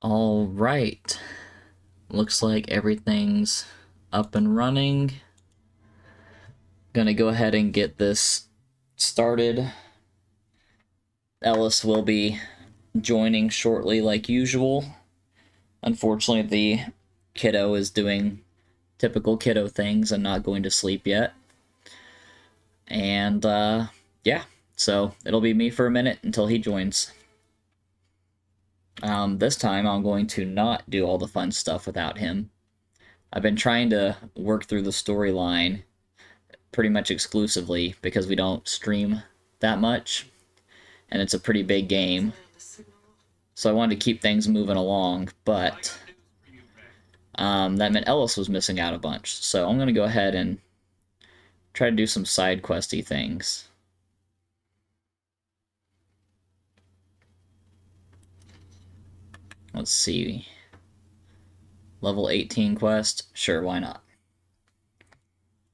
All right. Looks like everything's up and running. Gonna go ahead and get this started. Ellis will be joining shortly, like usual. Unfortunately, the kiddo is doing typical kiddo things and not going to sleep yet. And, yeah, so it'll be me for a minute until he joins. This time, I'm going to not do all the fun stuff without him. I've been trying to work through the storyline pretty much exclusively because we don't stream that much, and it's a pretty big game. So I wanted to keep things moving along, but that meant Ellis was missing out a bunch. So I'm going to go ahead and try to do some side questy things. Let's see. Level 18 quest? Sure, why not?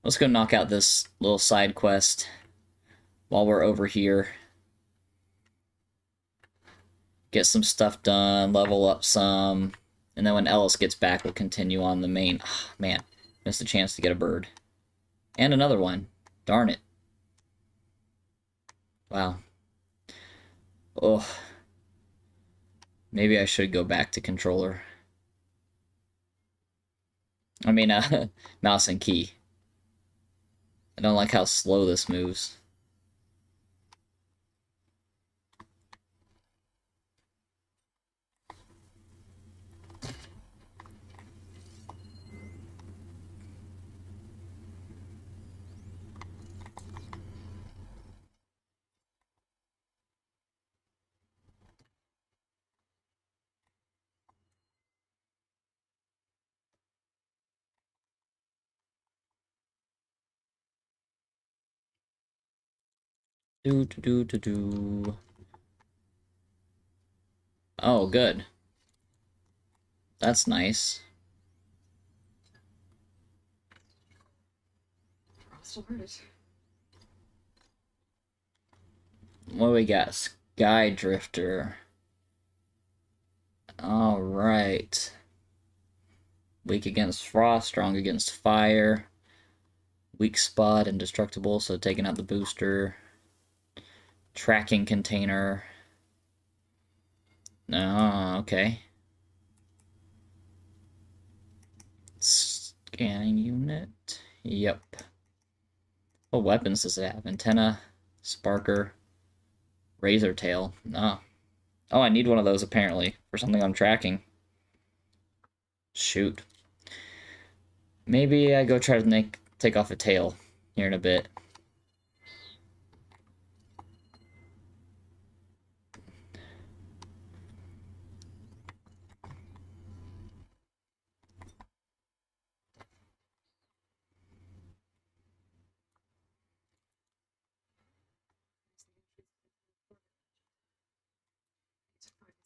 Let's go knock out this little side quest while we're over here. Get some stuff done, level up some, and then when Ellis gets back, we'll continue on the main. Oh, man, missed a chance to get a bird. And another one. Darn it. Wow. Oh. Maybe I should go back to controller. I mean, mouse and key. I don't like how slow this moves. Do do do do do. Oh, good. That's nice. What do we got? Sky Drifter. Alright. Weak against frost, strong against fire. Weak spot, indestructible, so taking out the booster. Tracking container. Oh, okay. Scanning unit. Yep. What weapons does it have? Antenna, Sparker, Razor Tail. Oh. Oh, I need one of those apparently for something I'm tracking. Shoot. Maybe I go try to take off a tail here in a bit.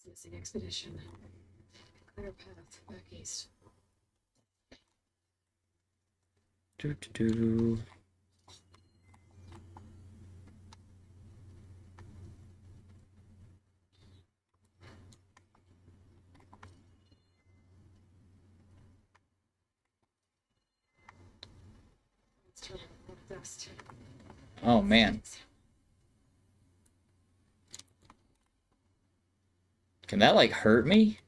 Missing expedition. Clear path back east. Do do do. Let's turn it dust. Oh man. Can that like hurt me?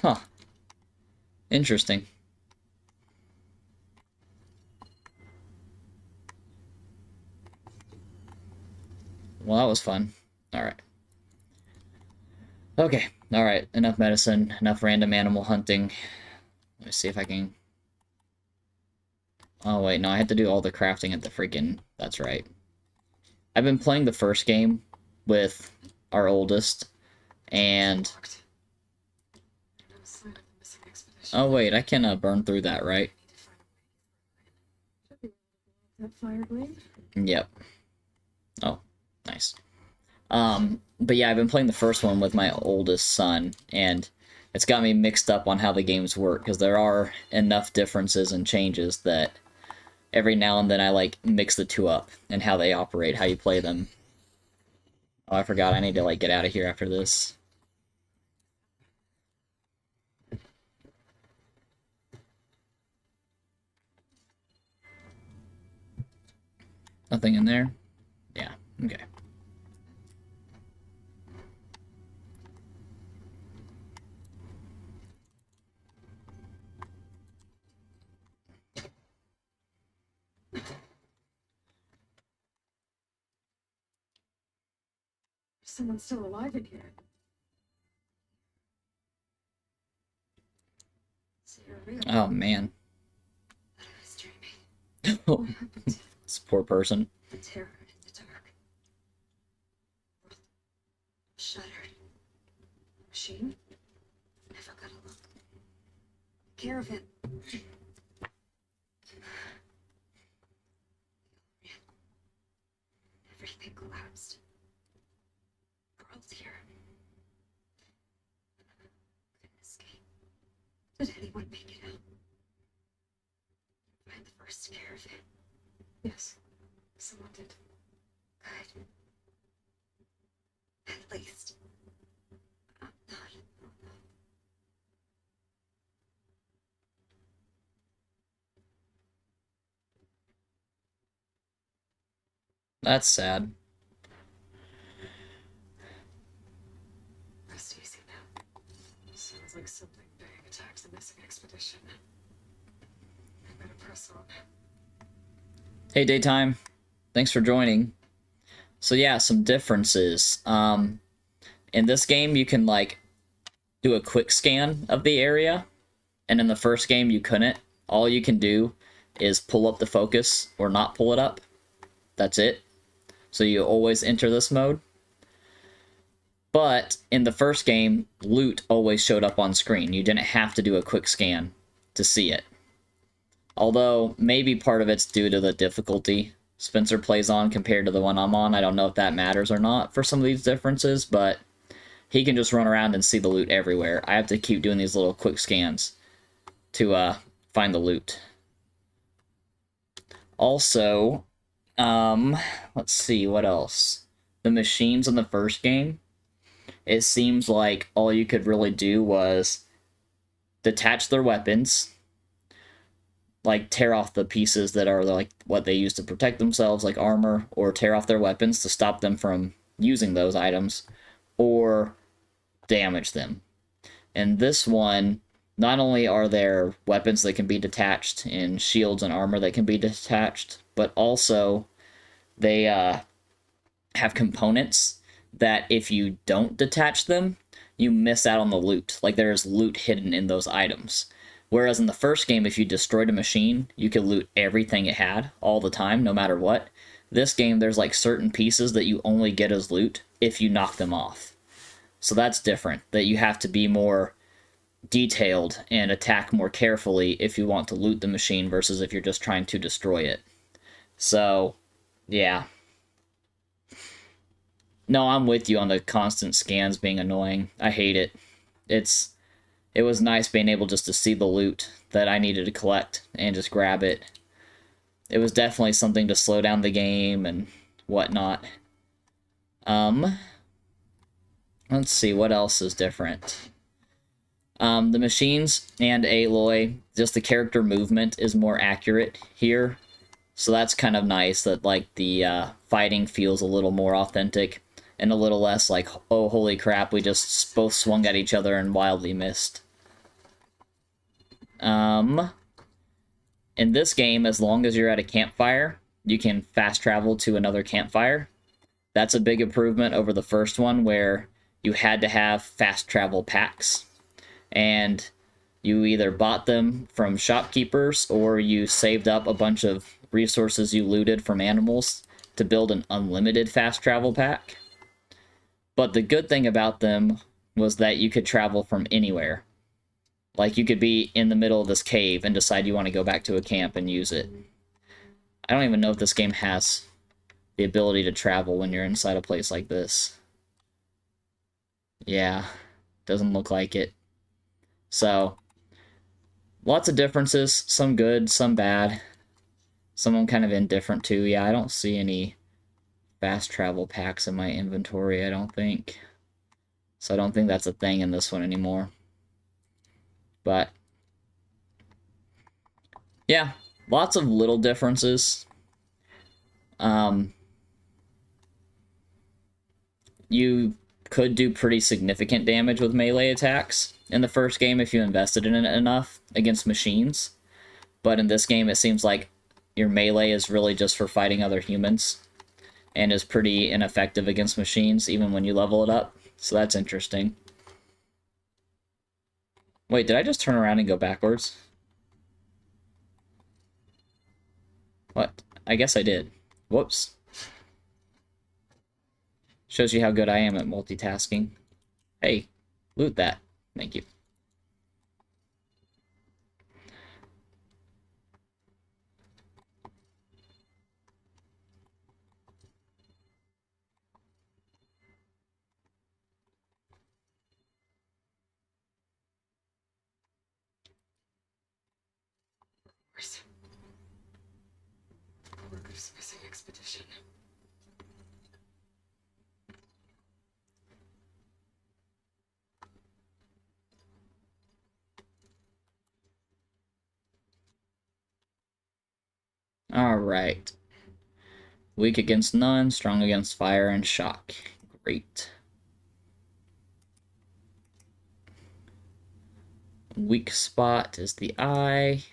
Huh. Interesting. Well, that was fun. Alright. Okay. Alright. Enough medicine. Enough random animal hunting. Let me see if I can... Oh, wait. No, I had to do all the crafting at the freaking... That's right. I've been playing the first game with our oldest, and... Oh, wait. I can burn through that, right? That fire blade? Yep. Oh, nice. But yeah, I've been playing the first one with my oldest son, and it's got me mixed up on how the games work, because there are enough differences and changes that every now and then I, like, mix the two up, and how they operate, how you play them. Oh, I forgot, I need to, like, get out of here after this. Nothing in there? Yeah, okay. Someone's still alive in here. So you're real. Oh, man. I was dreaming. What happened? This poor person. The terror in the dark. Shattered. Machine? Never got a look. Caravan. Everything collapsed. World here. Couldn't escape. Did anyone make it out? Find the first caravan. Yes, someone did. Good. At least. I'm not. That's sad. Rest easy now. Sounds like something big attacks the missing expedition. I better press on. Hey, Daytime. Thanks for joining. So yeah, some differences. In this game, you can, like, do a quick scan of the area, and in the first game, you couldn't. All you can do is pull up the focus or not pull it up. That's it. So you always enter this mode. But in the first game, loot always showed up on screen. You didn't have to do a quick scan to see it. Although, maybe part of it's due to the difficulty Spencer plays on compared to the one I'm on. I don't know if that matters or not for some of these differences, but he can just run around and see the loot everywhere. I have to keep doing these little quick scans to find the loot. Also, let's see, what else? The machines in the first game, it seems like all you could really do was detach their weapons, like tear off the pieces that are like what they use to protect themselves, like armor, or tear off their weapons to stop them from using those items, or damage them. And this one, not only are there weapons that can be detached and shields and armor that can be detached, but also they have components that if you don't detach them, you miss out on the loot. Like, there's loot hidden in those items. Whereas in the first game, if you destroyed a machine, you could loot everything it had all the time, no matter what. This game, there's like certain pieces that you only get as loot if you knock them off. So that's different, that you have to be more detailed and attack more carefully if you want to loot the machine versus if you're just trying to destroy it. So, yeah. No, I'm with you on the constant scans being annoying. I hate it. It was nice being able just to see the loot that I needed to collect and just grab it. It was definitely something to slow down the game and whatnot. Let's see, what else is different? The machines and Aloy, just the character movement is more accurate here. So that's kind of nice that, like, the fighting feels a little more authentic and a little less like, oh, holy crap, we just both swung at each other and wildly missed. In this game, as long as you're at a campfire, you can fast travel to another campfire. That's a big improvement over the first one, where you had to have fast travel packs, and you either bought them from shopkeepers or you saved up a bunch of resources you looted from animals to build an unlimited fast travel pack. But the good thing about them was that you could travel from anywhere. Like, you could be in the middle of this cave and decide you want to go back to a camp and use it. I don't even know if this game has the ability to travel when you're inside a place like this. Yeah, doesn't look like it. So, lots of differences. Some good, some bad. Some I'm kind of indifferent to. Yeah, I don't see any fast travel packs in my inventory, I don't think. So I don't think that's a thing in this one anymore. But, yeah, lots of little differences. You could do pretty significant damage with melee attacks in the first game if you invested in it enough against machines. But in this game, it seems like your melee is really just for fighting other humans and is pretty ineffective against machines, even when you level it up. So that's interesting. Wait, did I just turn around and go backwards? What? I guess I did. Whoops. Shows you how good I am at multitasking. Hey, loot that. Thank you. Workers missing expedition. Alright. Weak against none, strong against fire and shock. Great. Weak spot is the eye.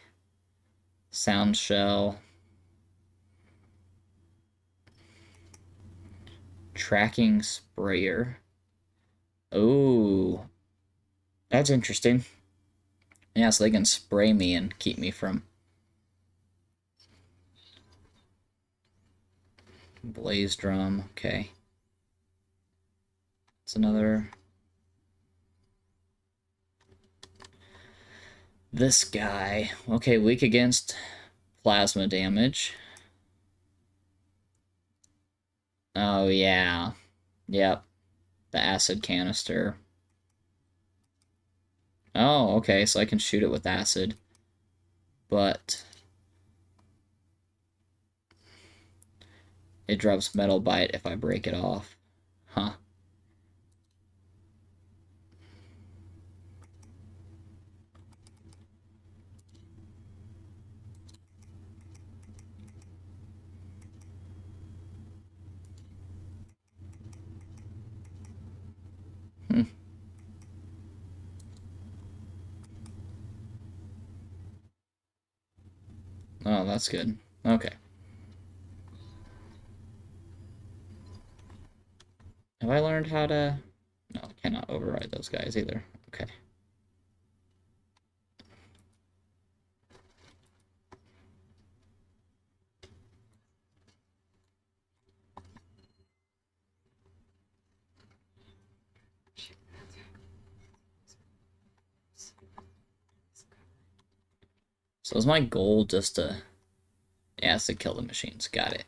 Sound shell. Tracking sprayer. Oh, that's interesting. Yeah, so they can spray me and keep me from... Blaze drum, okay. It's another... This guy. Okay, weak against plasma damage. Oh, yeah. Yep. The acid canister. Oh, okay, so I can shoot it with acid. But... it drops metal bite if I break it off. Huh. Hmm. Oh, that's good. Okay. Have I learned how to... No, I cannot override those guys either. Okay. So is my goal just to... Yeah, it's to kill the machines. Got it.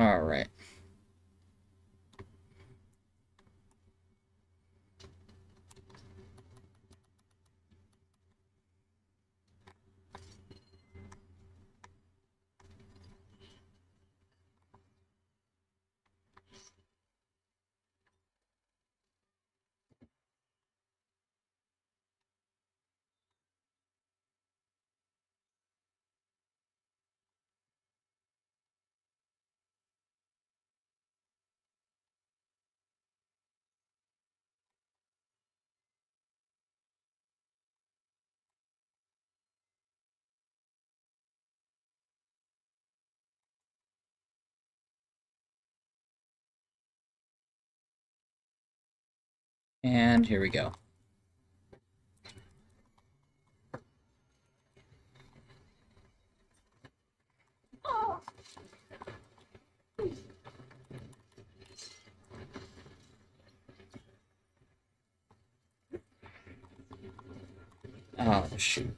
Alright. And here we go. Oh, shoot.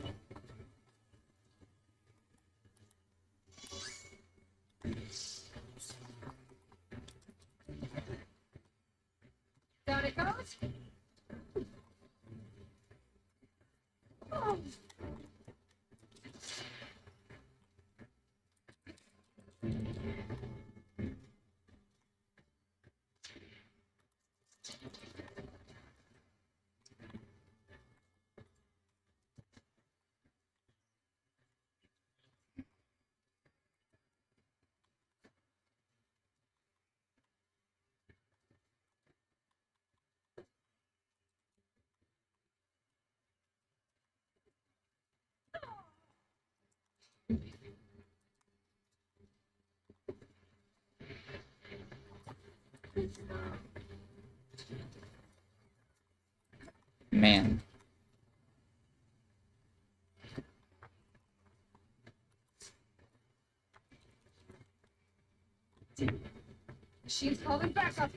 Down it goes. Oh. Man. Machine's calling back up.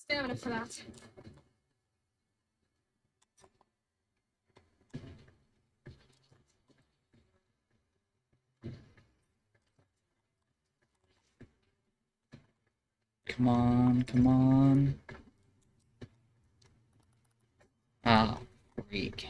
stamina for that. Come on, come on. Ah, freak.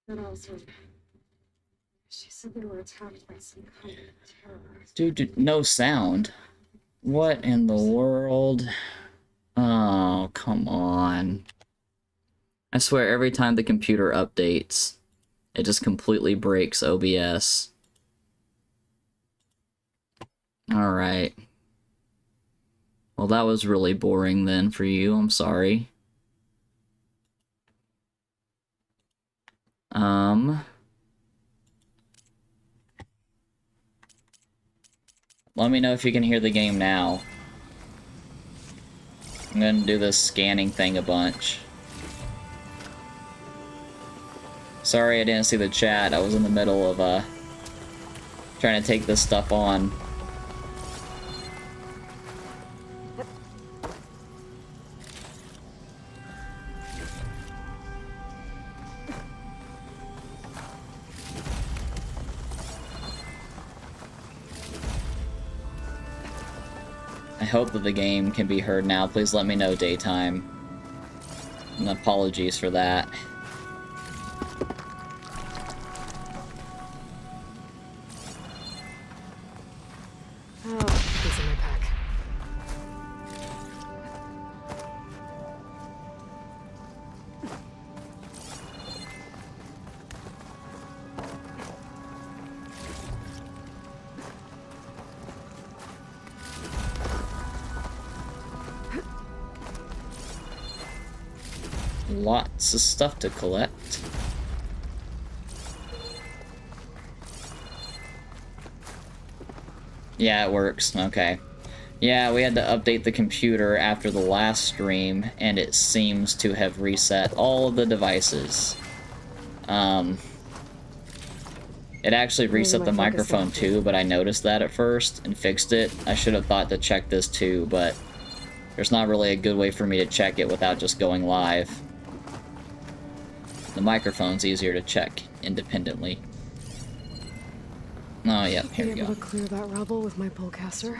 But also, she said they were attacked by some kind of terror. Dude, no sound. What in the world? Oh, come on. I swear every time the computer updates, it just completely breaks OBS. Alright. Well, that was really boring then for you. I'm sorry. Let me know if you can hear the game now. I'm gonna do this scanning thing a bunch. Sorry I didn't see the chat. I was in the middle of, trying to take this stuff on. I hope that the game can be heard now. Please let me know daytime. And apologies for that. Oh, these in my pack. Lots of stuff to collect. Yeah, it works. Okay. Yeah, we had to update the computer after the last stream, and it seems to have reset all of the devices. It actually reset the microphone too, but I noticed that at first and fixed it. I should have thought to check this too, but there's not really a good way for me to check it without just going live. The microphone's easier to check independently. Oh, yeah, here we go. Able to clear that rubble with my bowcaster.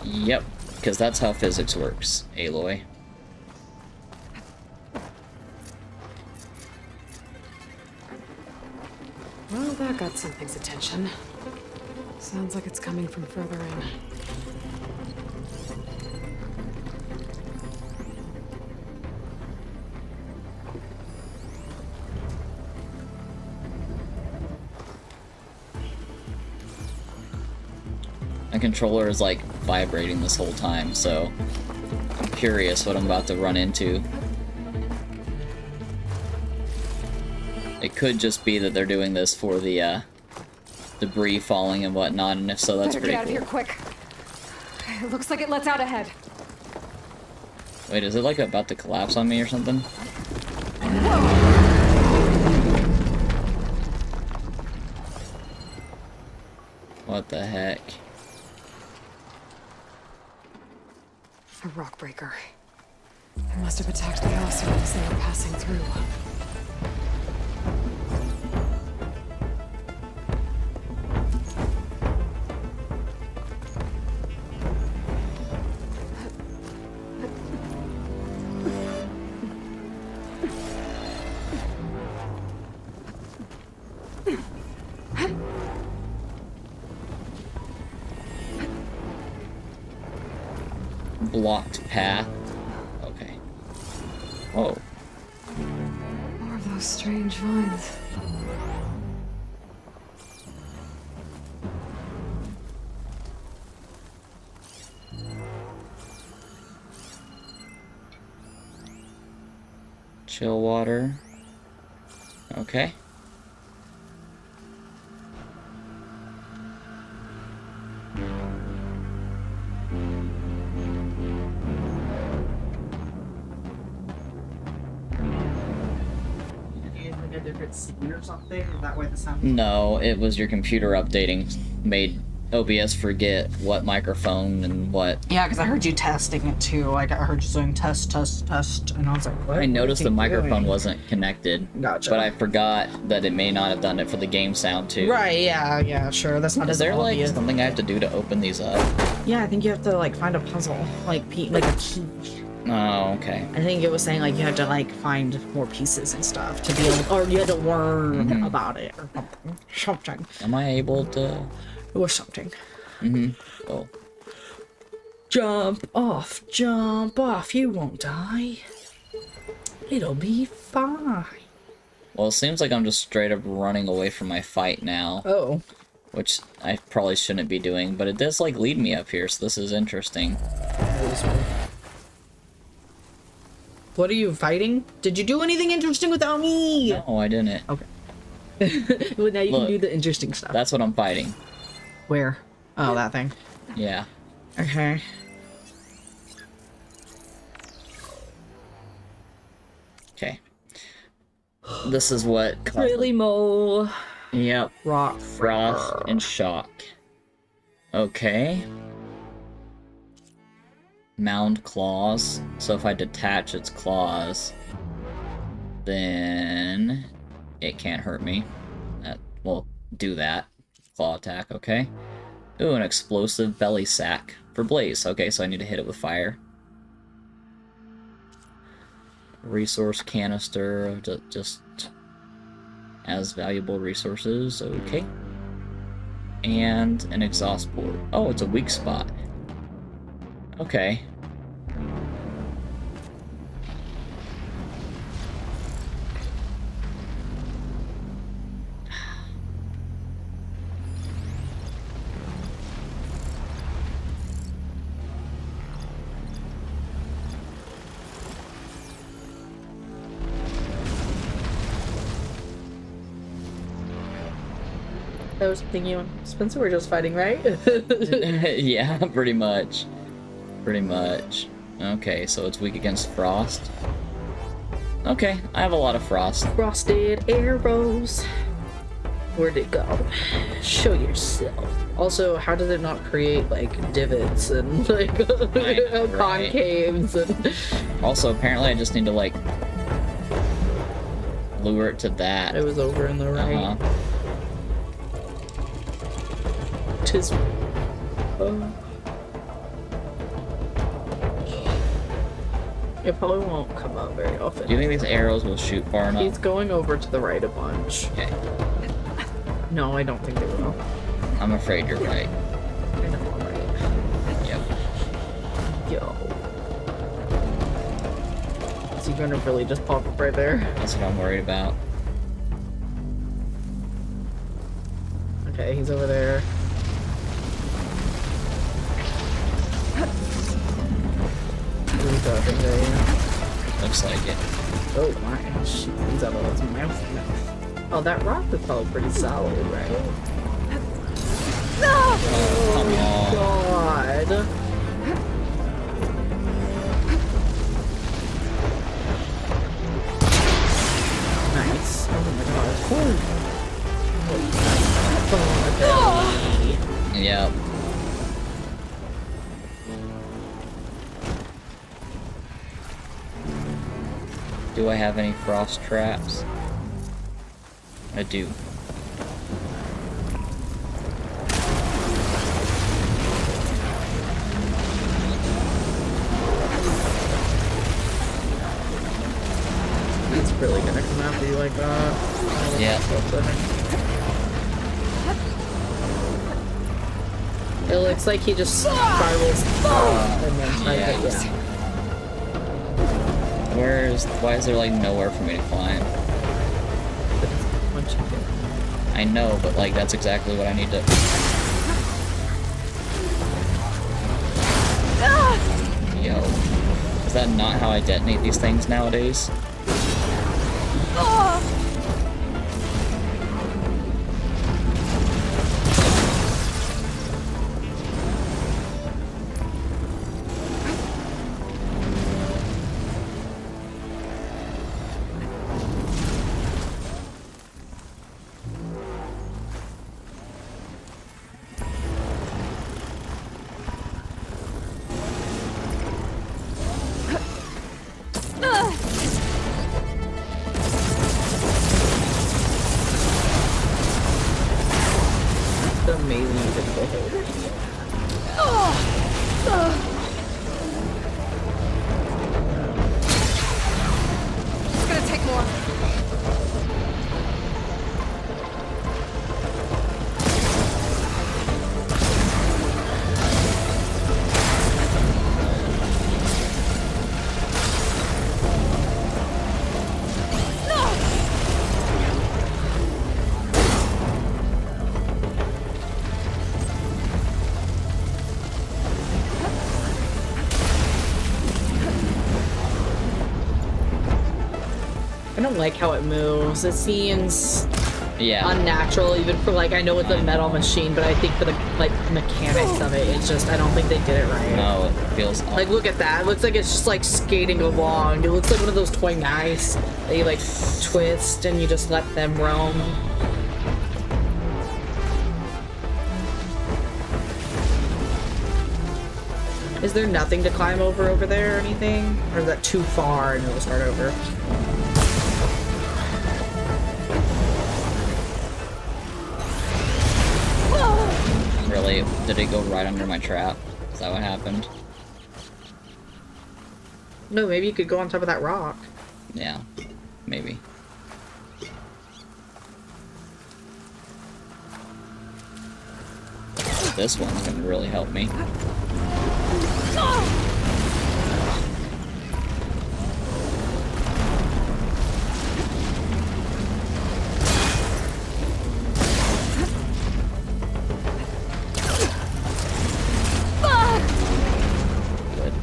Yep, because that's how physics works, Aloy. Well, that got something's attention. Sounds like it's coming from further in. My controller is like vibrating this whole time, so I'm curious what I'm about to run into. It could just be that they're doing this for the debris falling and whatnot, and if so, that's pretty cool. Better get out of here quick. It looks like it lets out ahead. Wait, is it like about to collapse on me or something? What the heck? A rock breaker. It must have attacked the house as they were passing through. blocked path. Okay. Whoa. More of those strange vines. Chill water. Okay. Like a different scene or something? Is that why the sound? No, it was your computer updating made OBS forget what microphone and what. Yeah, because I heard you testing it too. Like I heard you saying test, test, test, and I was like, what? I noticed the What is he microphone doing? wasn't connected. Gotcha. But I forgot that it may not have done it for the game sound too. Right, yeah, sure. That's not Is as there like obvious. something I have to do to open these up? Yeah, I think you have to like find a puzzle, like like a key. Oh, okay. I think it was saying like you had to like find more pieces and stuff to be able, or you had to learn Mhm. about it or something. Something. Am I able to? It was something. Oh, Jump off, you won't die. It'll be fine. well, it seems like I'm just straight up running away from my fight now, Oh. which I probably shouldn't be doing, but it does like lead me up here, so this is interesting. What are you fighting? Did you do anything interesting without me? No, I didn't. Okay. Well, now you Look. can do the interesting stuff. That's what I'm fighting. Where? Oh, that thing. Yeah. Okay. Okay. This is what. Really, Mo? Yep. Rock. Frost and shock. Okay. Mound claws. So if I detach its claws, then it can't hurt me. That will do that. Claw attack, okay. Ooh, an explosive belly sack for Blaze. Okay, so I need to hit it with fire. Resource canister, just as valuable resources, okay. And an exhaust port. Oh, it's a weak spot. Okay. That was something you and Spencer were just fighting, right? Yeah, pretty much. Pretty much. Okay, so it's weak against frost. Okay, I have a lot of frost. Frosted arrows. Where'd it go? Show yourself. Also, how did it not create like divots and like Right. concaves and Also, apparently I just need to, like, lure it to that. it was over in the right. Uh-huh. Tis. It probably won't come out very often. Do you think these arrows will shoot far enough? He's going over to the right a bunch. Okay. No, I don't think they will. I'm afraid you're right. I know I'm right. Yep. Yo. Is he gonna really just pop up right there? That's what I'm worried about. Okay, he's over there. He's over there. Looks like it. Oh my, shit, he's out of his mouth now. Oh, that rock is probably pretty solid, right? Oh, come on. God. Nice. Oh my god. Oh, Yep. Do I have any frost traps? I do. it's really gonna come after you like that. Yeah. It looks like he just spirals off and then tries yeah. to, yeah. Why is there like nowhere for me to climb? Once you get- I know, but like that's exactly what I need to. Yo, is that not how I detonate these things nowadays? It's amazing difficult. It's gonna take more. I don't like how it moves. It seems Yeah. unnatural, even for like, I know it's a metal machine, but I think for the like mechanics of it, it's just, I don't think they did it right. No, it feels. Like, look at that. It looks like it's just like skating along. It looks like one of those toy mice that you like twist and you just let them roam. Is there nothing to climb over there or anything? Or is that too far and it'll start over? Really? Did it go right under my trap? Is that what happened? No, maybe you could go on top of that rock. Yeah. Maybe. This one's gonna really help me. Good.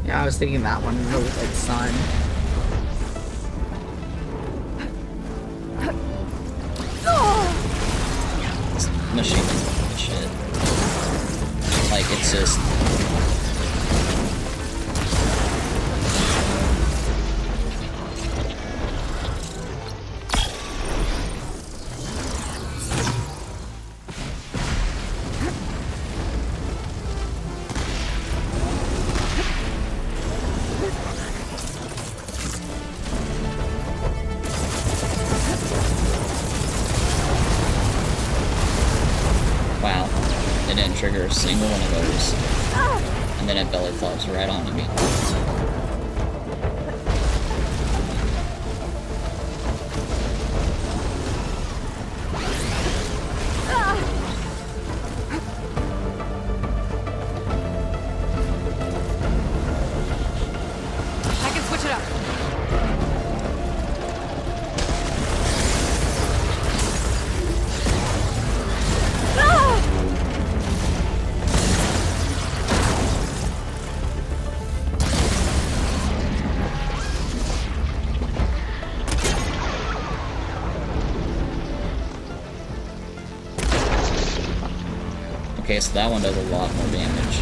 Yeah, I was thinking that one really like sun. This machine is shit. Like, it's just... Wow. It didn't trigger a single one of those. And then it belly flops right onto me. I can switch it up. Okay, so that one does a lot more damage.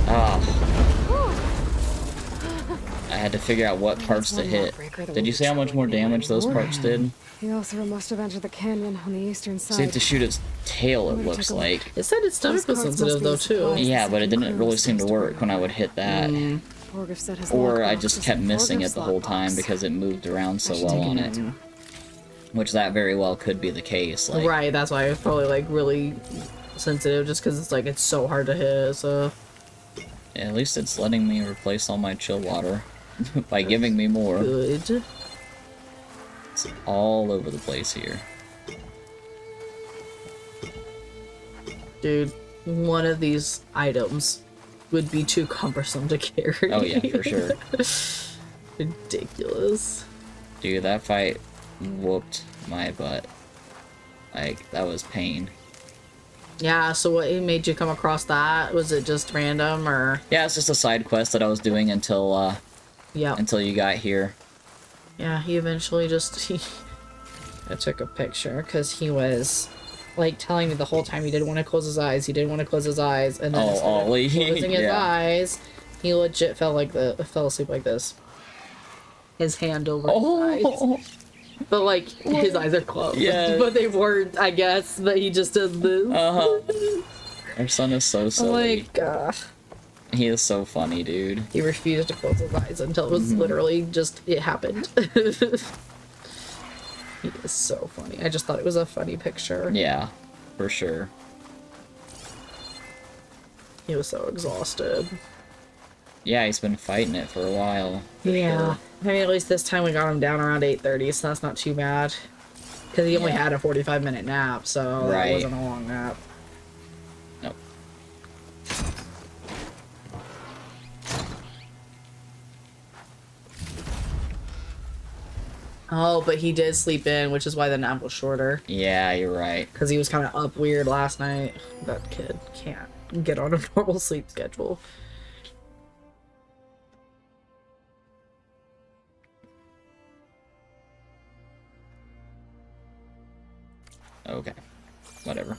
Ah. I had to figure out what parts to hit. Did you see how much more damage those parts did? The Othra must have entered the canyon on the eastern So you side. have to shoot its tail, it looks like. It said its stomach was sensitive though too. Yeah, but it didn't really seem to work when I would hit that. Borgif said his Or lockbox I just was kept in missing it Borgif's the whole time lockbox. because it moved around so should well take on it it. Which that very well could be the case. Like, Right, that's why it's probably like really sensitive, just because it's like it's so hard to hit. So yeah, at least it's letting me replace all my chill water by giving me more. good. It's all over the place here. Dude, one of these items would be too cumbersome to carry. Oh yeah, for sure. Ridiculous. Dude, that fight whooped my butt. Like, that was pain. Yeah, so what made you come across that? Was it just random or? Yeah, it's just a side quest that I was doing until Yeah. you got here. Yeah, he eventually just I took a picture because he was like telling me the whole time he didn't want to close his eyes. He didn't want to close his eyes, and then Oh, instead of Ollie. closing his Yeah. eyes, he legit fell asleep like this. His hand over his eyes. Oh, But like his eyes are closed. Yes. But they weren't, I guess. But he just does this. our son is so I'm silly. like, He is so funny, dude. he refused to close his eyes until it was literally just it happened. He is so funny. I just thought it was a funny picture. Yeah, for sure. He was so exhausted. Yeah, he's been fighting it for a while. for Yeah. sure. I mean, at least this time we got him down around 8:30, so that's not too bad. Because he only Yeah. had a 45-minute nap, so that Right. wasn't a long nap. Nope. Oh, but he did sleep in, which is why the nap was shorter. Yeah, you're right. Because he was kind of up weird last night. That kid can't get on a normal sleep schedule. Okay. Whatever.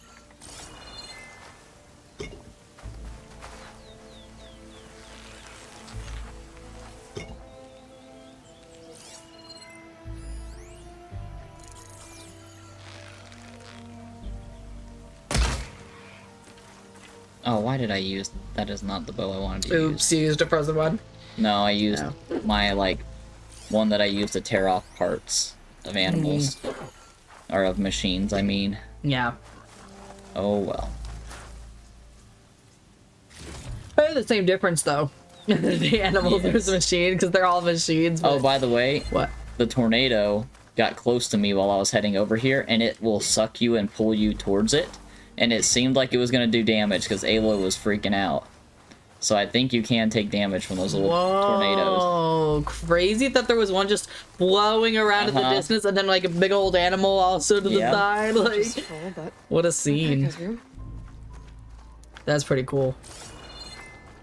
Oh, why did I use... That is not the bow I wanted to use. Oops, you used a frozen one. No, I used No. my, like, one that I used to tear off parts of animals. Or of machines, I mean. Yeah. Oh, well. They're the same difference, though. The animals Yes. versus machine, because they're all machines. Oh, But... by the way, What? the tornado got close to me while I was heading over here, and it will suck you and pull you towards it. And it seemed like it was going to do damage, because Aloy was freaking out. So I think you can take damage from those little tornadoes. Whoa, crazy that there was one just blowing around in the Uh-huh. distance and then like a big old animal also to the Yeah. side. Just Like, full, but what a that scene. has room. That's pretty cool.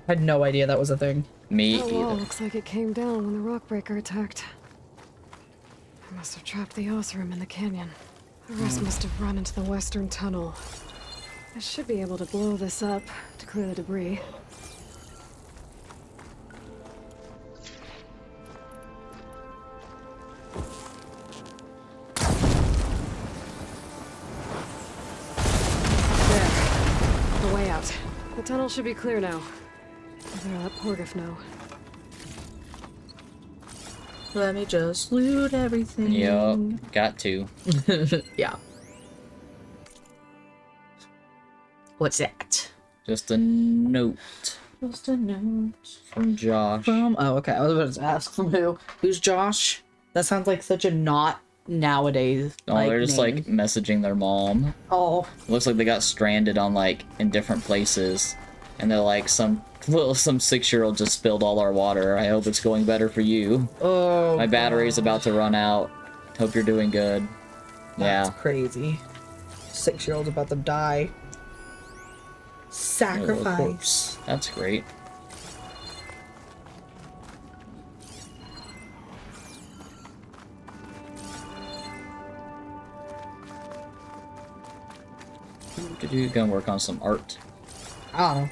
I had no idea that was a thing. Me That wall either. looks like it came down when the rockbreaker attacked. I must have trapped the Osram in the canyon. The rest must have run into the western tunnel. I should be able to blow this up to clear the debris. There. The way out. The tunnel should be clear now. I better let Porgif know. Let me just loot everything. Yup, got to. Yeah. What's that? Just a note Just a note from Josh. from. Oh, okay. I was about to ask from who. Who's Josh? That sounds like such a not nowadays. Oh, like, they're just name. like messaging their mom. Oh, Looks like they got stranded on like in different places, and they're like some 6-year-old just spilled all our water. I hope it's going better for you. oh. My battery's about to run out. Hope you're doing good. That's Yeah. crazy. 6-year-old's about to die. Oh, of Sacrifice. course. That's great. Gonna work on some art. I don't know.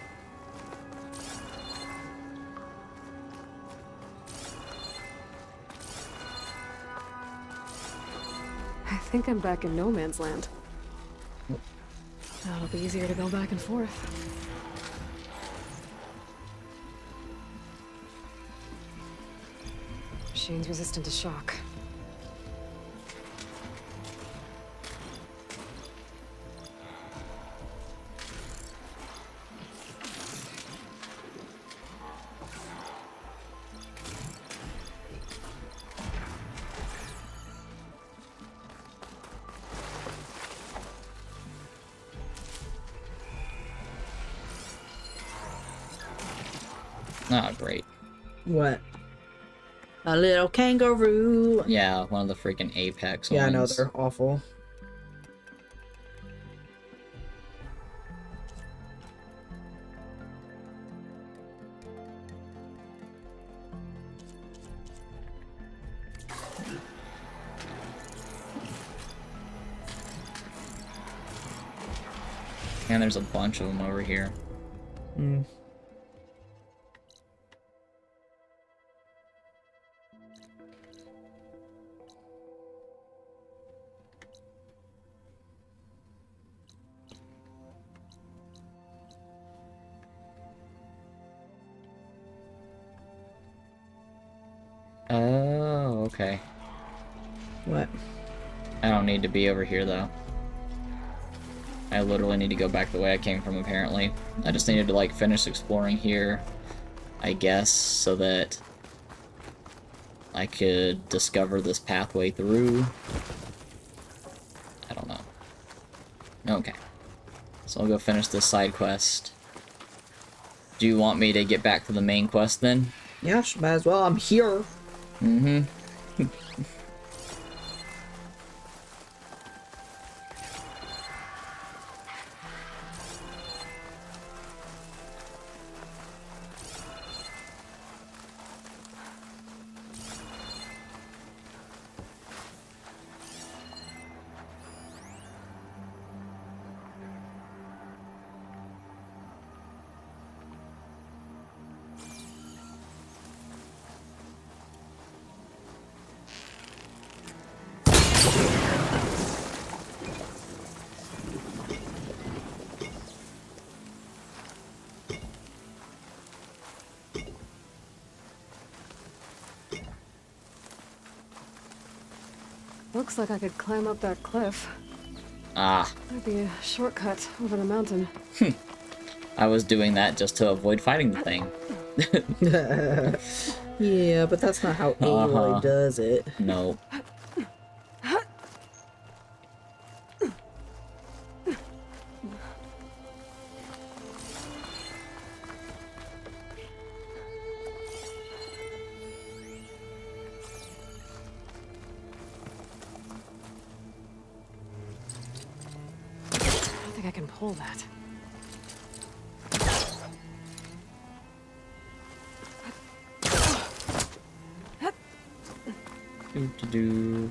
I think I'm back in no man's land. Now it'll be easier to go back and forth. Machine's resistant to shock. Oh, great. What? A little kangaroo. Yeah, one of the freaking apex Yeah, I know, ones. they're awful. And there's a bunch of them over here. Mm. Oh, okay. What? I don't need to be over here, though. I literally need to go back the way I came from, apparently. I just needed to, like, finish exploring here, I guess, so that I could discover this pathway through. I don't know. Okay. So I'll go finish this side quest. Do you want me to get back to the main quest, then? Yeah, might as well. I'm here. Mm-hmm. Looks like I could climb up that cliff. Ah, That'd be a shortcut over the mountain. I was doing that just to avoid fighting the thing. Yeah, but that's not how Aloy does it. No. I don't think I can pull that. Do.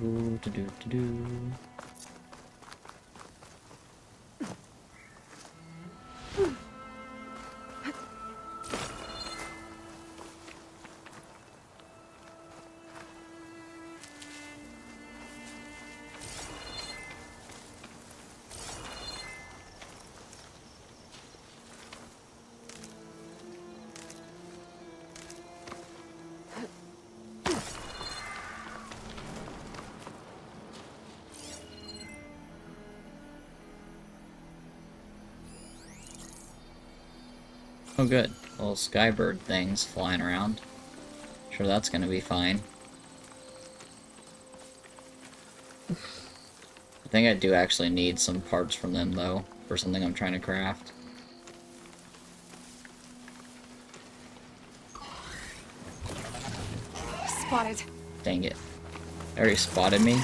Oh good. Little skybird things flying around. Sure, that's gonna be fine. I think I do actually need some parts from them, though, for something I'm trying to craft. Spotted. Dang it. They already spotted me?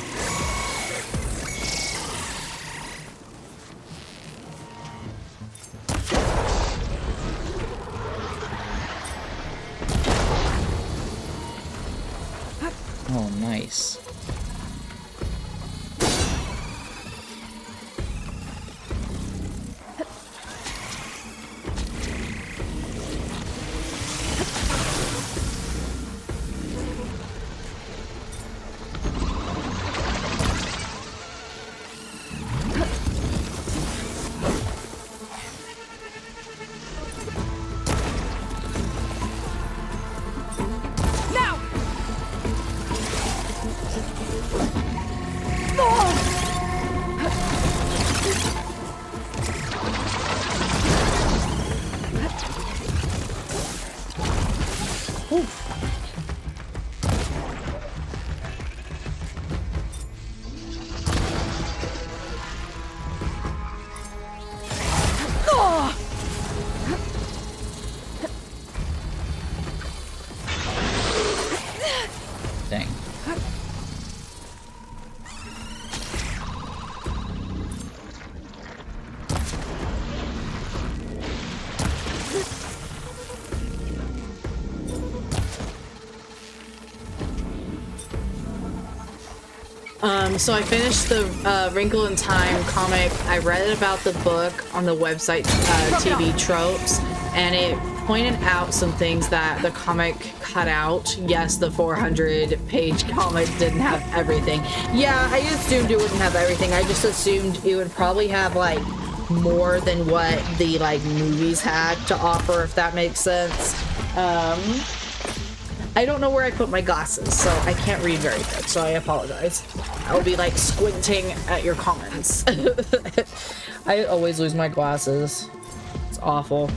Oh, nice. Now! So I finished the Wrinkle in Time comic. I read about the book on the website TV Tropes, and it pointed out some things that the comic cut out. Yes, the 400-page comic didn't have everything. Yeah, I assumed it wouldn't have everything. I just assumed it would probably have like more than what the like movies had to offer, if that makes sense. I don't know where I put my glasses, so I can't read very good, so I apologize. I'll be like squinting at your comments. I always lose my glasses. It's awful.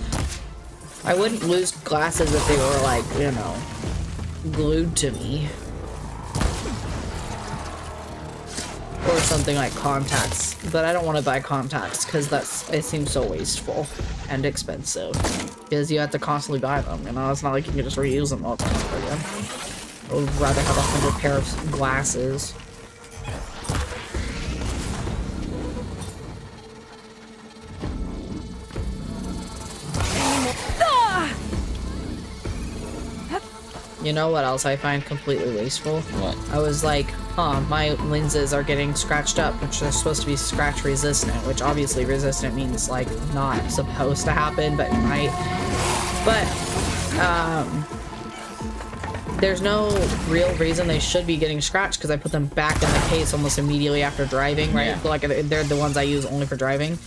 I wouldn't lose glasses if they were like, you know, glued to me. Or something like contacts. But I don't want to buy contacts because it seems so wasteful and expensive. Because you have to constantly buy them, you know? It's not like you can just reuse them all the time again. I would rather have 100 pair of glasses. You know what else I find completely wasteful? What? I was like, huh, my lenses are getting scratched up, which they're supposed to be scratch resistant, which obviously resistant means like not supposed to happen, but might. But, there's no real reason they should be getting scratched because I put them back in the case almost immediately after driving, right? Yeah. Like they're the ones I use only for driving.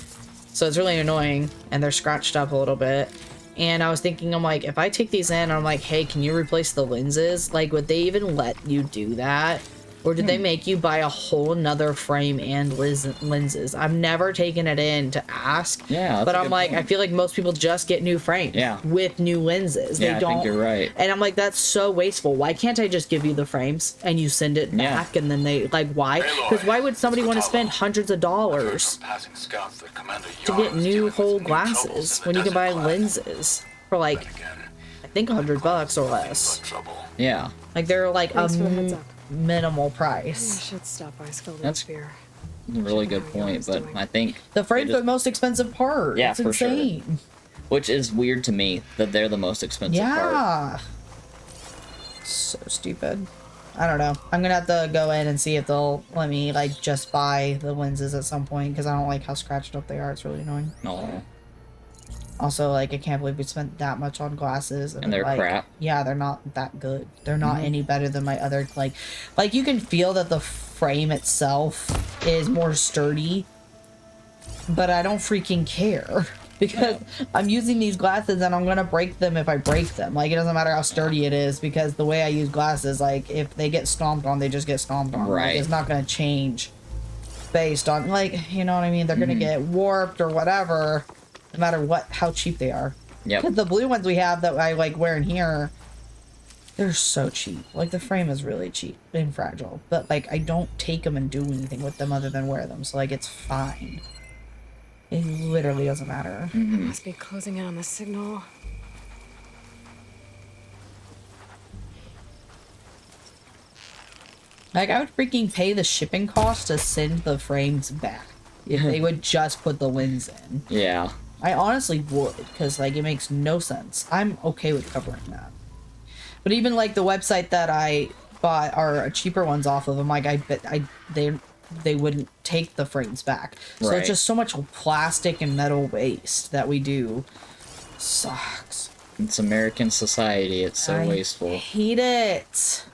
So it's really annoying, and they're scratched up a little bit. And I was thinking, I'm like, if I take these in, I'm like, hey, can you replace the lenses? Like, would they even let you do that? Or did they make you buy a whole nother frame and lenses? I've never taken it in to ask. Yeah, that's but a I'm good like, point. I feel like most people just get new frames. Yeah. With new lenses. Yeah, They I don't. think you're right. And I'm like, that's so wasteful. Why can't I just give you the frames and you send it Yeah. back and then they like why? Because why would somebody want to spend hundreds of dollars to get new whole glasses when you can buy lenses for like I think $100 or less? Yeah. Like they're like Thanks for the heads up. minimal I price. should stop by Skelding's That's- Spear. A really good point, but I think The frame's they just- the most expensive part. Yeah, it's for sure. insane. which is weird to me that they're the most expensive part. Yeah. So stupid. I don't know. I'm gonna have to go in and see if they'll let me like just buy the lenses at some point because I don't like how scratched up they are. It's really annoying. No. Also, like, I can't believe we spent that much on glasses. And they're like, crap. Yeah, they're not that good. They're not any better than my other, like, you can feel that the frame itself is more sturdy, but I don't freaking care. Because I'm using these glasses and I'm gonna break them if I break them. Like, it doesn't matter how sturdy it is because the way I use glasses, like, if they get stomped on, they just get stomped on. Right. Like, it's not gonna change based on, like, you know what I mean? They're gonna get warped or whatever. No matter how cheap they are. Yep. Because the blue ones we have that I like wearing here, they're so cheap. Like the frame is really cheap and fragile, but like I don't take them and do anything with them other than wear them, so like it's fine. It literally doesn't matter. Must be closing in on the signal. Like I would freaking pay the shipping cost to send the frames back if they would just put the lens in. Yeah. I honestly would, because like it makes no sense. I'm okay with covering that. But even like the website that I bought are cheaper ones off of, I'm like, I bet they wouldn't take the frames back. So Right. it's just so much plastic and metal waste that we do. Sucks. It's American society. It's so I wasteful. hate it.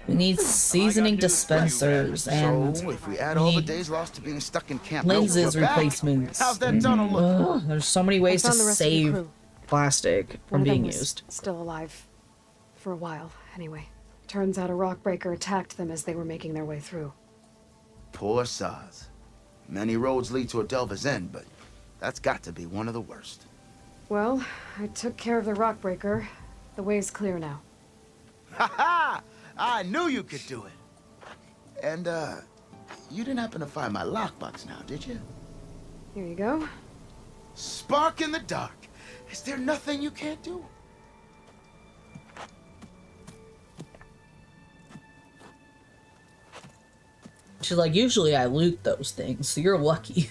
We need seasoning dispensers and So, if we add we all the need days lost to being stuck in camp, lenses we're back. replacements. How's that tunnel look? Ugh, there's so many ways to found the rest of the save crew. plastic One from of them being was used. still alive. For a while, anyway. Turns out a rock breaker attacked them as they were making their way through. Poor Saz. Many roads lead to a Delver's End, but that's got to be one of the worst. Well, I took care of the rock breaker. The way's clear now. Ha ha! I knew you could do it. And, you didn't happen to find my lockbox now, did you? Here you go. Spark in the dark. Is there nothing you can't do? She's like, usually I loot those things, so you're lucky.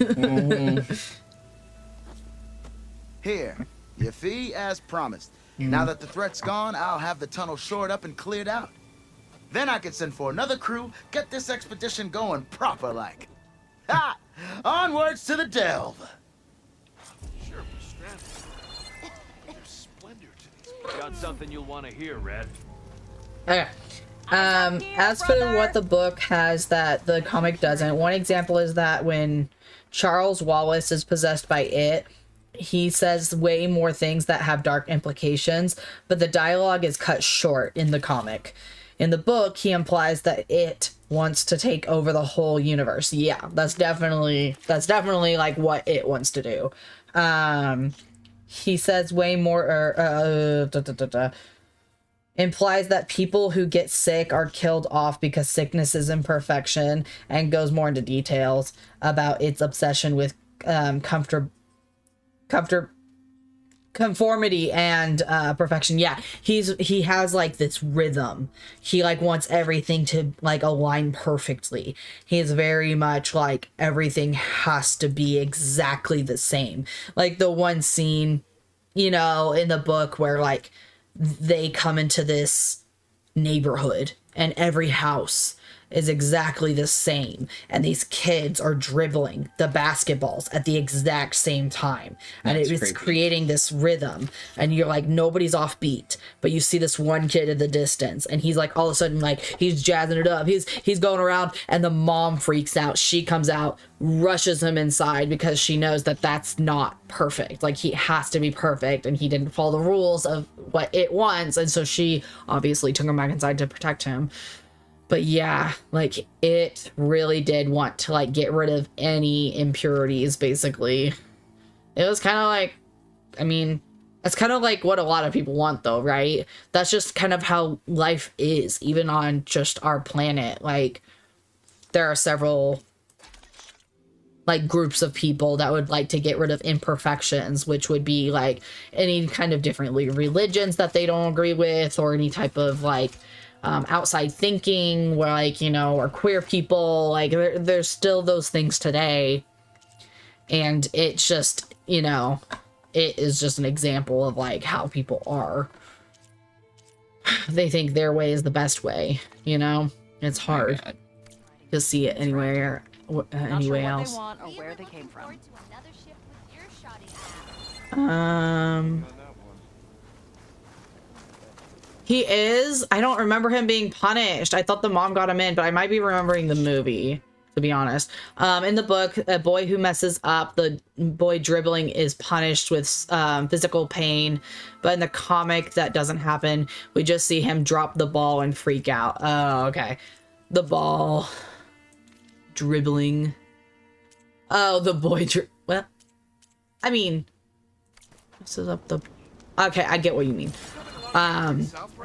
Here, your fee as promised. Now that the threat's gone, I'll have the tunnel shored up and cleared out. Then I could send for another crew, get this expedition going proper like. Ha! Onwards to the delve. Sure, we're stranded. There's splendor to these. Got something you'll want to hear, Red. Okay. As for what the book has that the comic doesn't, one example is that when Charles Wallace is possessed by it, he says way more things that have dark implications, but the dialogue is cut short in the comic. In the book, he implies that it wants to take over the whole universe. Yeah, that's definitely like what it wants to do. He says way more, implies that people who get sick are killed off because sickness is imperfection, and goes more into details about its obsession with conformity and perfection. Yeah, he has like this rhythm. He like wants everything to like align perfectly. He is very much like everything has to be exactly the same. Like the one scene, you know, in the book where like they come into this neighborhood and every house is exactly the same, and these kids are dribbling the basketballs at the exact same time, and it's creating this rhythm, and you're like, nobody's off beat, but you see this one kid in the distance, and he's like all of a sudden like he's jazzing it up, he's going around, and the mom freaks out. She comes out, rushes him inside because she knows that that's not perfect. Like he has to be perfect, and he didn't follow the rules of what it wants, and so she obviously took him back inside to protect him. But yeah, like it really did want to like get rid of any impurities, basically. It was kind of like, I mean, that's kind of like what a lot of people want though, right? That's just kind of how life is, even on just our planet. Like there are several like groups of people that would like to get rid of imperfections, which would be like any kind of different religions that they don't agree with, or any type of like outside thinking, where like, you know, or queer people, like there's still those things today, and it's just, you know, it is just an example of like how people are. They think their way is the best way, you know. It's hard to see it anywhere anyway else. They want or where they came from. He is. I don't remember him being punished. I thought the mom got him in, but I might be remembering the movie, to be honest. In the book, a boy who messes up, the boy dribbling, is punished with physical pain. But in the comic, that doesn't happen. We just see him drop the ball and freak out. Oh, okay. The ball dribbling. Oh, the boy. Well, I mean, this is up the. Okay, I get what you mean.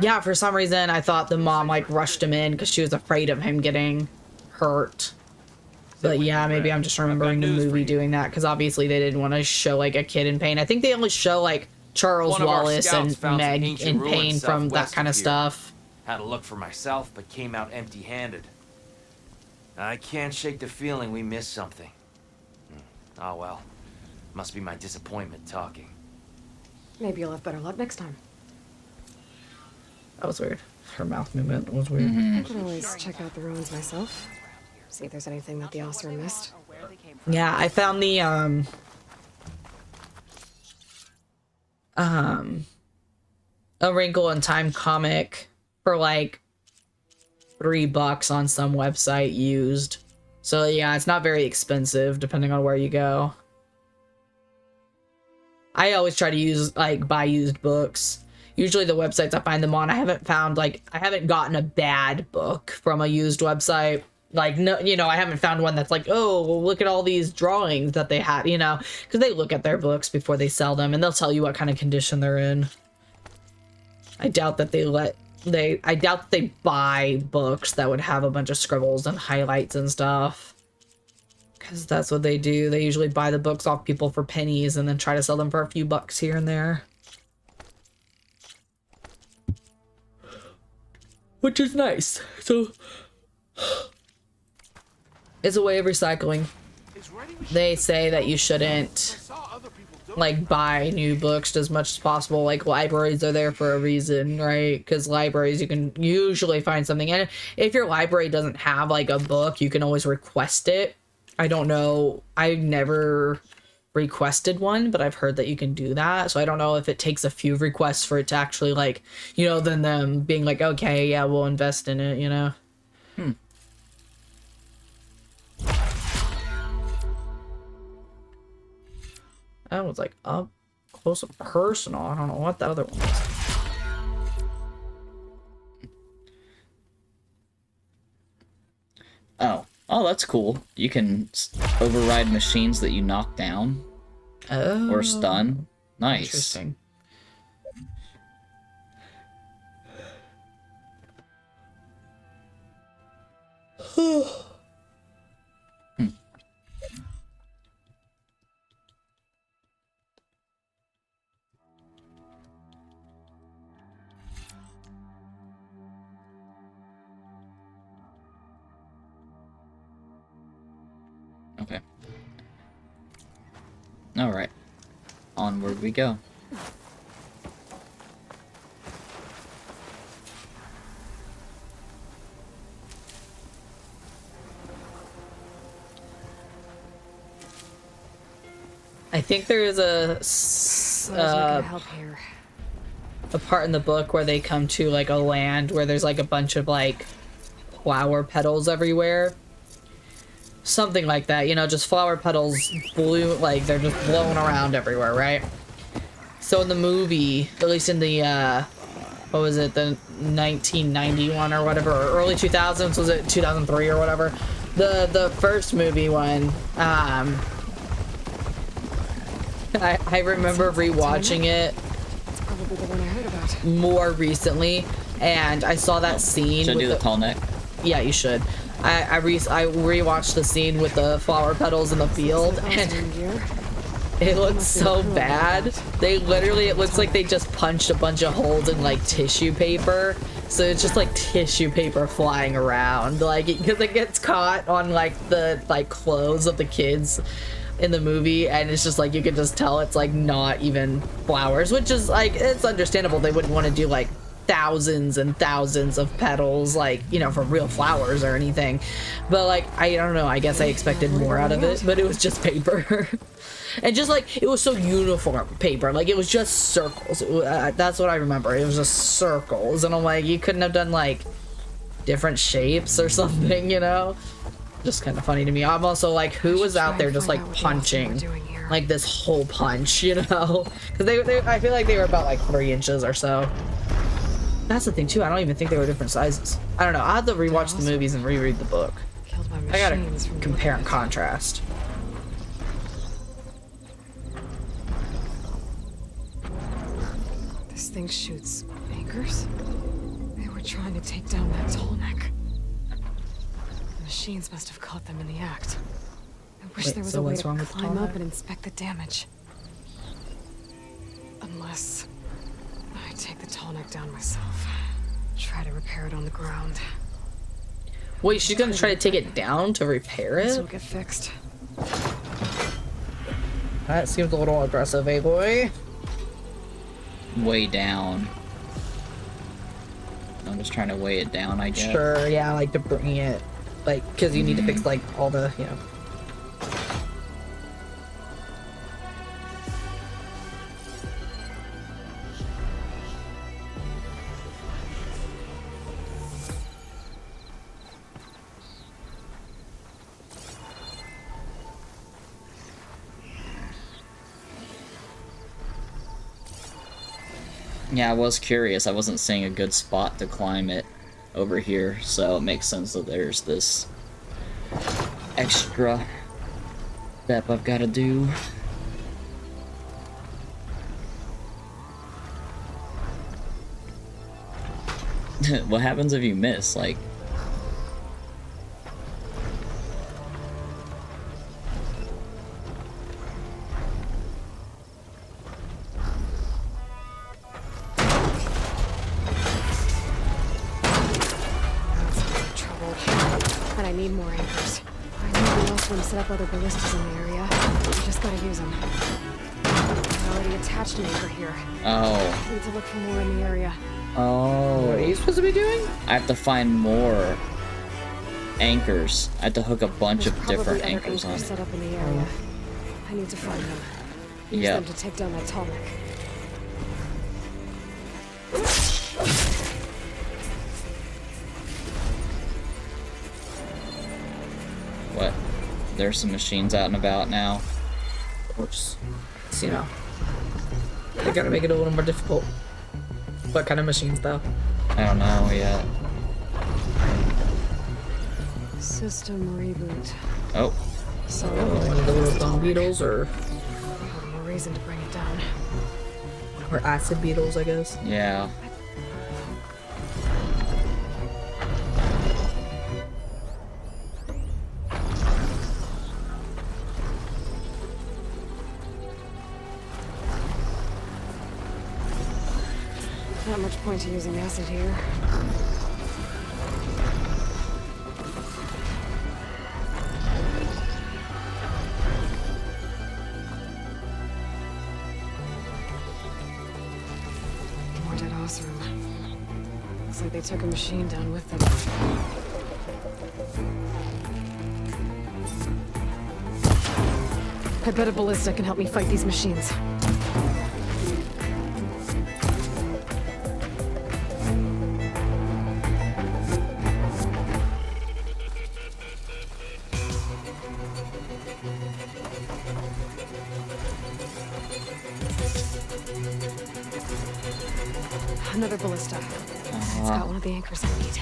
Yeah, for some reason I thought the mom like rushed him in because she was afraid of him getting hurt. But yeah, maybe I'm just remembering the movie doing that, because obviously they didn't want to show like a kid in pain. I think they only show like Charles Wallace and Meg in pain from that kind of stuff. Had a look for myself, but came out empty-handed. I can't shake the feeling we missed something. Oh well, must be my disappointment talking. Maybe you'll have better luck next time. That was weird. Her mouth movement was weird. I could always check out the ruins myself. See if there's anything that the Osram missed. Yeah, I found the A Wrinkle in Time comic for like $3 on some website used. So yeah, it's not very expensive depending on where you go. I always try to use like buy used books. Usually the websites I find them on, I haven't gotten a bad book from a used website. Like, no, you know, I haven't found one that's like, oh, well, look at all these drawings that they had, you know, because they look at their books before they sell them, and they'll tell you what kind of condition they're in. I doubt that they buy books that would have a bunch of scribbles and highlights and stuff. Because that's what they do. They usually buy the books off people for pennies and then try to sell them for a few bucks here and there. Which is nice. So it's a way of recycling. They say that you shouldn't like buy new books as much as possible. Like libraries are there for a reason, right? Because libraries, you can usually find something, and if your library doesn't have like a book, you can always request it. I don't know, I've never requested one, but I've heard that you can do that, so I don't know if it takes a few requests for it to actually, like, you know, then them being like, okay, yeah, we'll invest in it, you know. That was like up close and personal. I don't know what the other one was. Oh, that's cool. You can override machines that you knock down Oh, or stun. Nice. interesting. Okay. All right. Onward we go. I think there is Suppose we can help here. a part in the book where they come to like a land where there's like a bunch of like flower petals everywhere. Something like that, you know, just flower petals bloom, like they're just blowing around everywhere, right? So in the movie, at least in the what was it, the 1991 or whatever, or early 2000s, was it 2003 or whatever, the first movie one, I remember rewatching it It's probably the one I heard about. more recently, and I saw that scene Should I with do the tall neck? yeah, you should. I rewatched the scene with the flower petals in the field, and Costume gear. it looks so bad. They literally, it looks like they just punched a bunch of holes in like tissue paper. So it's just like tissue paper flying around, like, because it gets caught on like the like clothes of the kids in the movie, and it's just like you can just tell it's like not even flowers, which is like, it's understandable they wouldn't want to do like thousands and thousands of petals, like, you know, for real flowers or anything, but like, I don't know, I guess I expected more out of it, but it was just paper. And just like, it was so uniform paper, like it was just circles. That's what I remember, it was just circles, and I'm like, you couldn't have done like different shapes or something, you know? Just kind of funny to me. I'm also like, who was out there just like punching like this whole punch, you know? Because they I feel like they were about like 3 inches or so. That's the thing too, I don't even think they were different sizes. I don't know, I'll have to rewatch the movies and reread the book. Killed by I gotta machines from compare and the contrast. This thing shoots anchors? They were trying to take down that tall neck. The machines must have caught them in the act. I wish Wait, there was so a way what's to wrong with climb tall up neck? and inspect the damage. Unless I take the tall neck down myself. Try to repair it on the ground. Wait, she's gonna try to take it down to repair This it? will get fixed. That seems a little aggressive, eh, boy? Way down. I'm just trying to weigh it down, I guess. Sure, yeah, like to bring it, like, because you need to fix like all the, you know. Yeah, I was curious. I wasn't seeing a good spot to climb it over here, so it makes sense that there's this extra step I've got to do. What happens if you miss? Like, Trouble. And I need more anchors. I know we also want to set up other ballistas in the area. We just gotta use them. somebody attached an anchor here. Oh. Need to look for more in the area. Oh. What are you supposed to be doing? I have to find more anchors. I have to hook a bunch There's of probably different other anchors on anchors it. set up in the area. I need to find them. Use Yep. them to take down that tonic. What? There's some machines out and about now. Which, you know, they gotta make it a little more difficult. What kind of machines, though? I don't know yet. System reboot. Oh. So, One of the little dung beetles, or more reason to bring it down. acid beetles, I guess. Yeah. Not much point to using acid here. More dead Oseram. Looks like they took a machine down with them. I bet a ballista can help me fight these machines. Another ballista. It's got one of the anchors I need.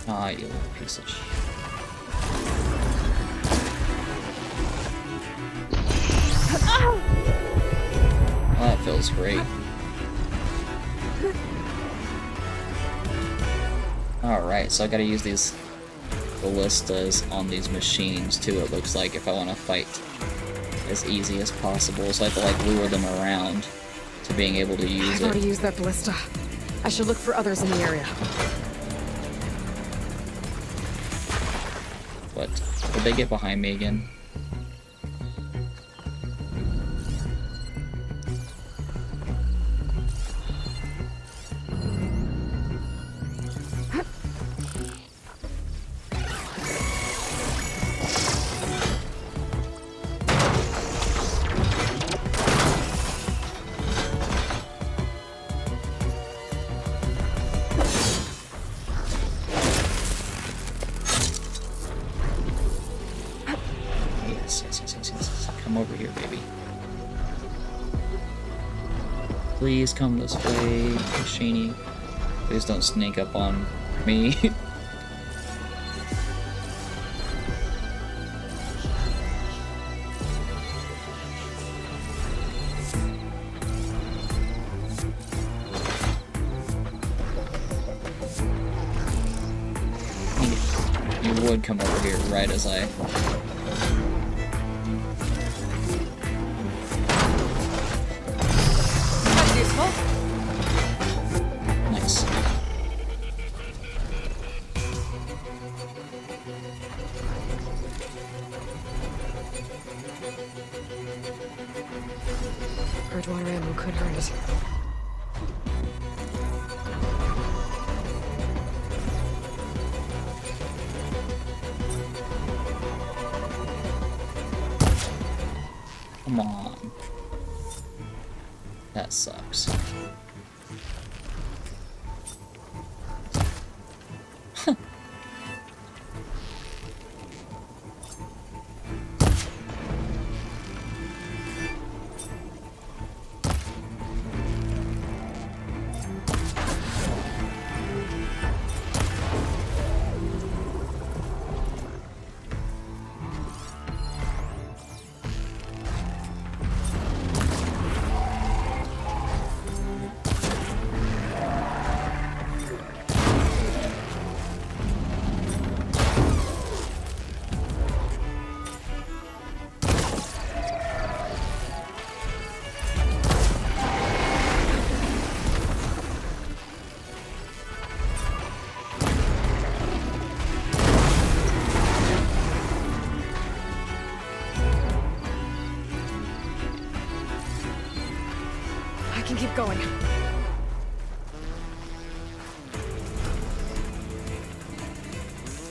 Ah, you little piece of shit. Oh, that feels great. Alright, so I gotta use these ballistas on these machines too, it looks like, if I want to fight as easy as possible. So I have to like lure them around to being able to use I've already it. used that ballista. I should look for others in the area. What? Did they get behind me again? Yes. Come over here, baby. Please come this way, Shaney. Please don't sneak up on me. You would come over here right as I... That's useful. Nice. Bridgewater ammo could hurt it. Come on. That sucks. I can keep going.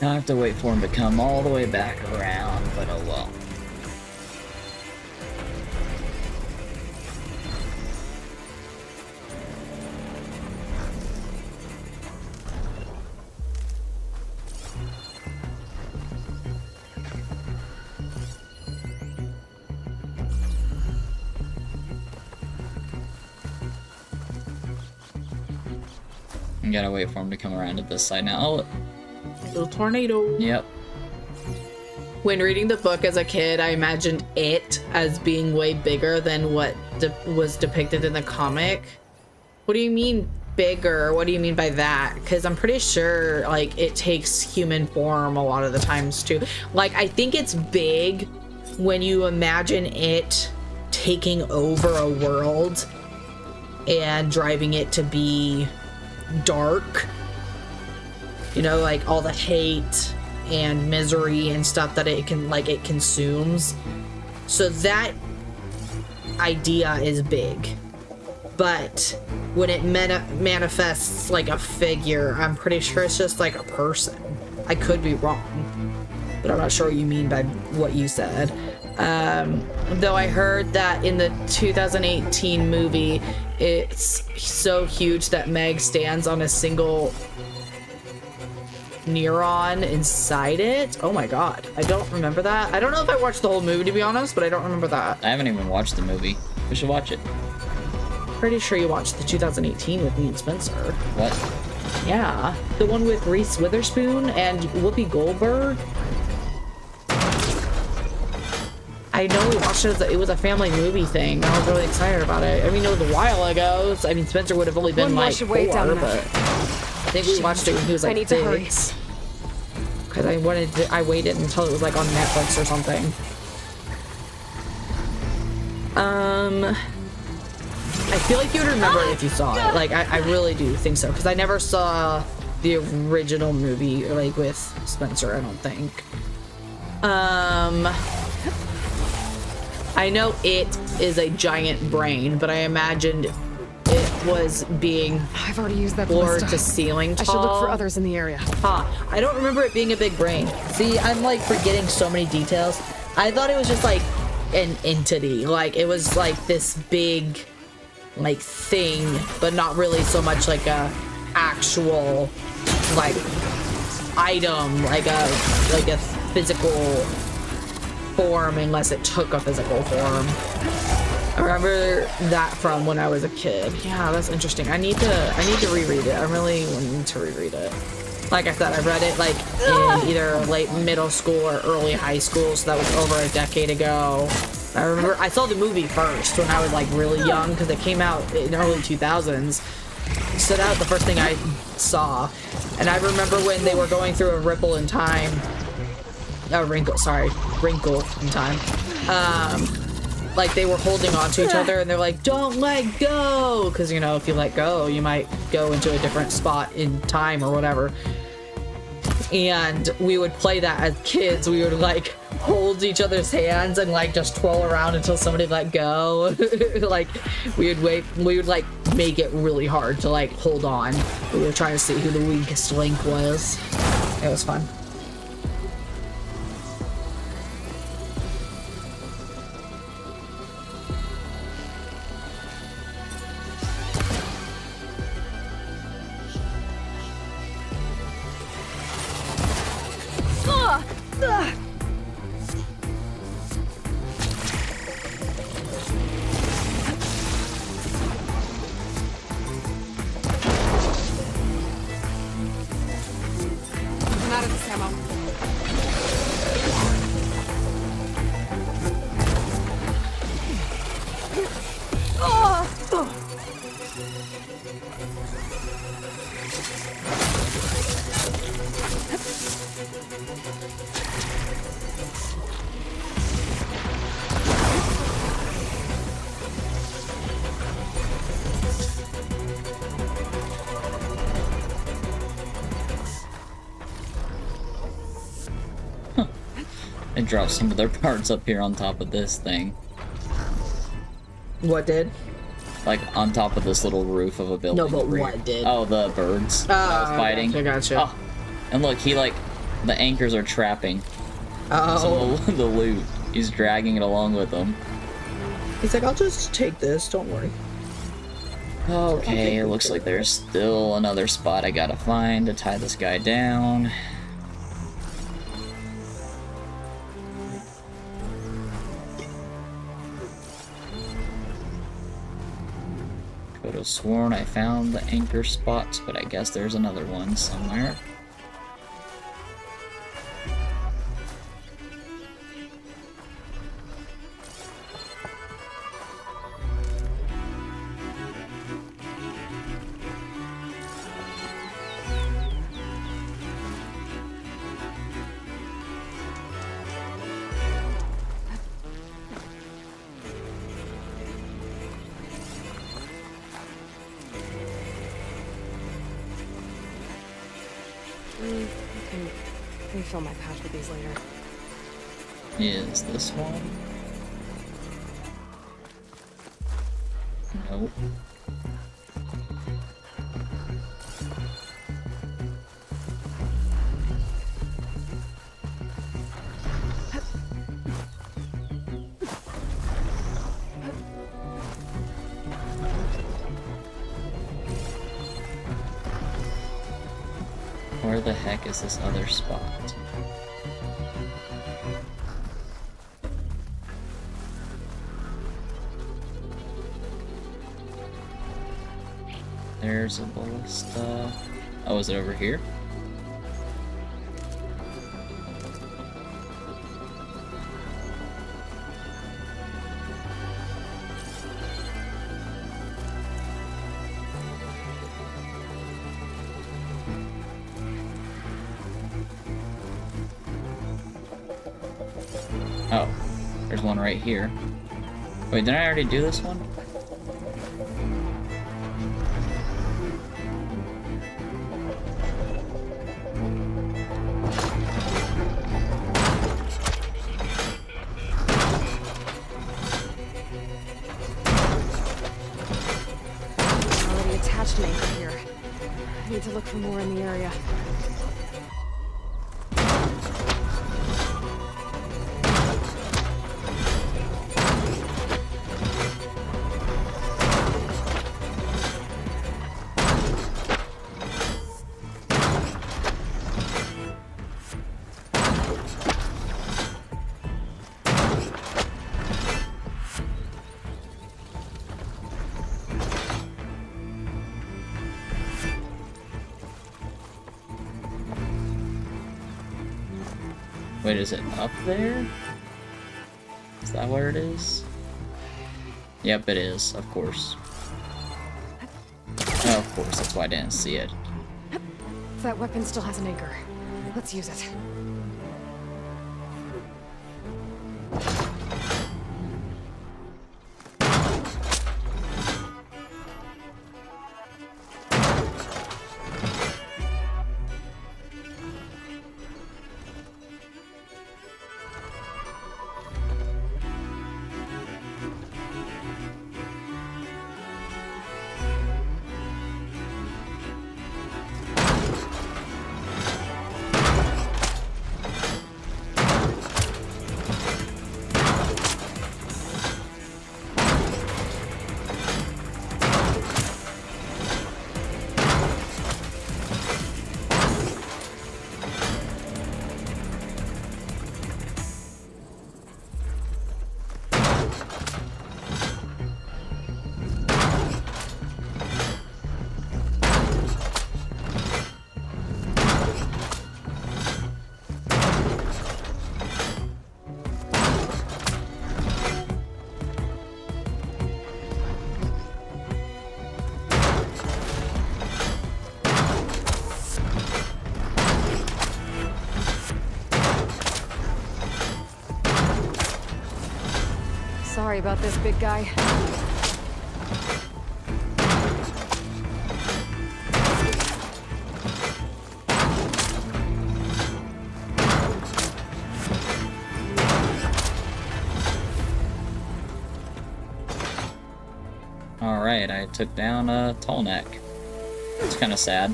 Now I have to wait for him to come all the way back around, but oh well. I gotta wait for him to come around to this side now. Oh, Little tornado. yep. When reading the book as a kid, I imagined it as being way bigger than what was depicted in the comic. What do you mean bigger? What do you mean by that? Because I'm pretty sure like it takes human form a lot of the times too. Like I think it's big when you imagine it taking over a world and driving it to be dark. You know, like all the hate and misery and stuff that it consumes. So that idea is big. But when it manifests like a figure, I'm pretty sure it's just like a person. I could be wrong, but I'm not sure what you mean by what you said. Though I heard that in the 2018 movie, it's so huge that Meg stands on a single neuron inside it. Oh my god, I don't remember that. I don't know if I watched the whole movie, to be honest, but I don't remember that. I haven't even watched the movie. We should watch it. Pretty sure you watched the 2018 with me and Spencer. What? Yeah, the one with Reese Witherspoon and Whoopi Goldberg. I know we watched it. It was a family movie thing. I was really excited about it. I mean, it was a while ago. So, I mean, Spencer would have only been One more like should 4, wait down there. but I think we watched it when he was like I need to hurry. 6. Because I waited until it was like on Netflix or something. I feel like you would remember it if you saw it. Like, I really do think so. Because I never saw the original movie, like, with Spencer, I don't think. I know it is a giant brain, but I imagined it was being I've already used that floor ballista. to ceiling I tall. should look for others in the area. Huh. I don't remember it being a big brain. See, I'm like forgetting so many details. I thought it was just like an entity. Like it was like this big like thing, but not really so much like a actual like item, like a physical form, unless it took a physical form. I remember that from when I was a kid. Yeah, that's interesting. I need to reread it. I really need to reread it. Like I said, I read it like in either late middle school or early high school, so that was over a decade ago. I remember I saw the movie first when I was like really young because it came out in the early 2000s. So that was the first thing I saw. And I remember when they were going through a wrinkle in time. Wrinkle in time. Like they were holding on to each other and they're like, don't let go, because you know, if you let go you might go into a different spot in time or whatever. And we would play that as kids. We would like hold each other's hands and like just twirl around until somebody let go. Like we would like make it really hard to like hold on. We were trying to see who the weakest link was. It was fun. They dropped some of their parts up here on top of this thing. What did? Like, on top of this little roof of a building. No, but where what did? Oh, the birds that I was fighting. Gotcha. Oh, and look, he like, the anchors are trapping Oh. some of the loot. He's dragging it along with him. He's like, I'll just take this, don't worry. Okay, it looks like there's still another spot I gotta find to tie this guy down. Could have sworn I found the anchor spots, but I guess there's another one somewhere. I can refill my pouch with these later. Is this one? Nope. Where the heck is this other spot? There's a ballista. Oh, is it over here? Oh, there's one right here. Wait, didn't I already do this one? Already attached an anchor here. I need to look for more in the area. Wait, is it up there? Is that where it is? Yep, it is, of course. Oh, of course, that's why I didn't see it. That weapon still has an anchor. Let's use it. Sorry about this, big guy. Alright, I took down a tall neck. It's kind of sad.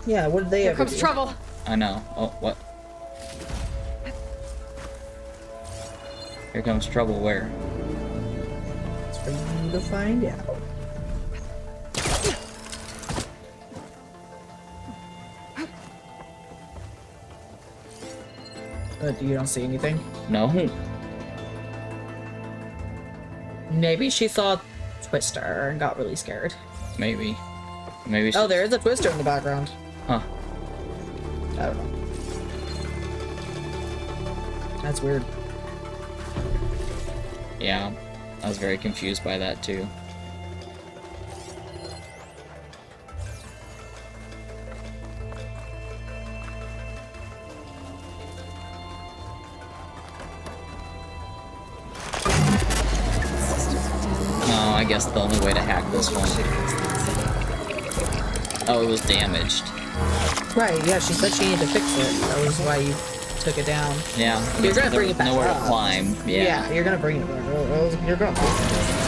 Yeah, what did they Here ever comes do? trouble. I know. Oh, what? Here comes trouble where? It's for you to find out. You don't see anything? No. Maybe she saw Twister and got really scared. Maybe. Maybe she... Oh, there is a Twister in the background. Huh. I don't know. That's weird. Yeah. I was very confused by that too. Oh, I guess the only way to hack this one. Oh, it was damaged. Right, yeah, she said she needed to fix it. That was why you took it down. Yeah. You're gonna there bring was it back nowhere up. to climb. Yeah. You're gonna bring it back. You're gonna fix it.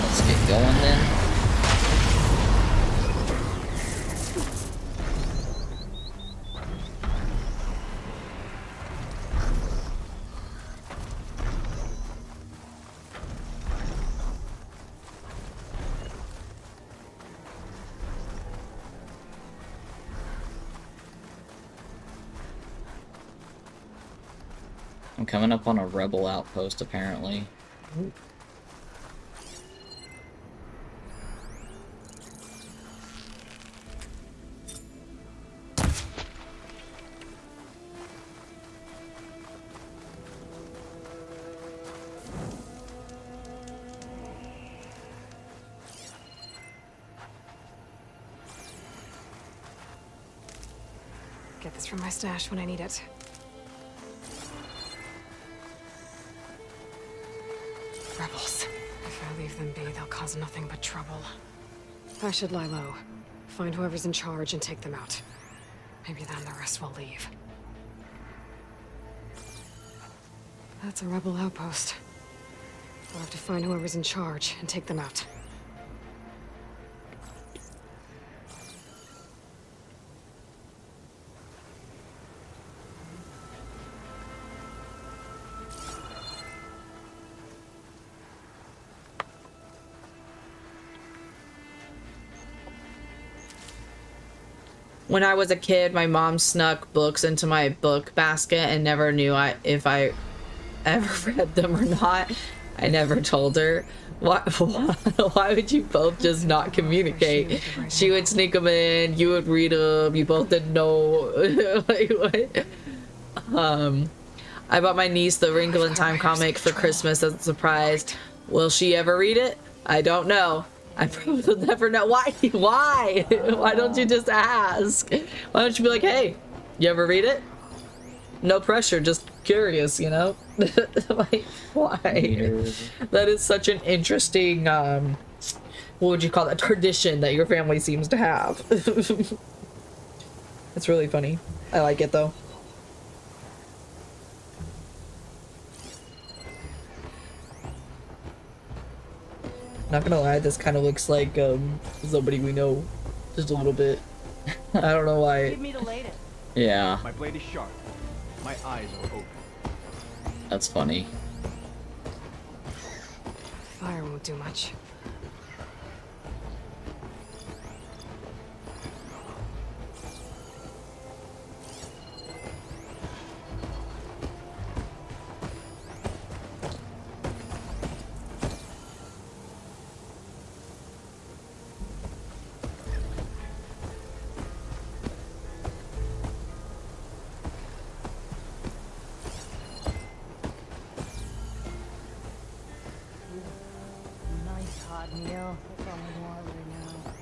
Let's get going then. I'm coming up on a rebel outpost apparently. Get this from my stash when I need it. Rebels. If I leave them be, they'll cause nothing but trouble. I should lie low. Find whoever's in charge and take them out. Maybe then the rest will leave. That's a rebel outpost. I'll have to find whoever's in charge and take them out. When I was a kid, my mom snuck books into my book basket and never knew if I ever read them or not. I never told her. Why would you both just not communicate? She would sneak them in, you would read them, you both didn't know. Like, what? I bought my niece the Wrinkle in Time comic for Christmas as a surprise. Will she ever read it? I don't know. I probably will never know. Why? Why? Why don't you just ask? Why don't you be like, hey, you ever read it? No pressure, just curious, you know? Like, why? That is such an interesting, what would you call that, tradition that your family seems to have. It's really funny. I like it, though. Not gonna lie, this kind of looks like somebody we know, just a little bit. I don't know why. Give me the latest. Yeah. My blade is sharp. My eyes are open. That's funny. Fire won't do much. Nice hot meal. That's all I want right now.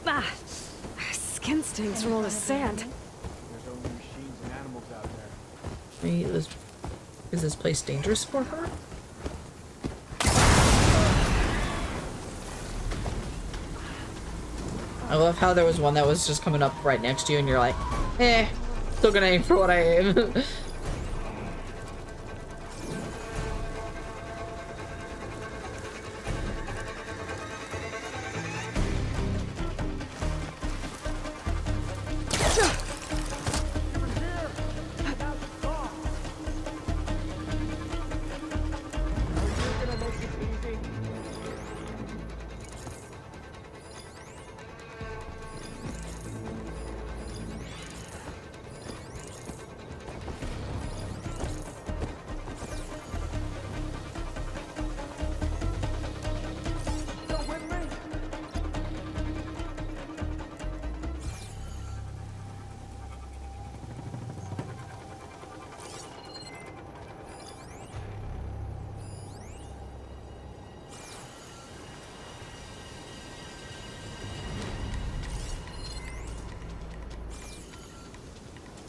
Ah! Skin stings from all the sand. There's only machines and animals out there. Is this place dangerous for her? I love how there was one that was just coming up right next to you and you're like, eh, still gonna aim for what I aim.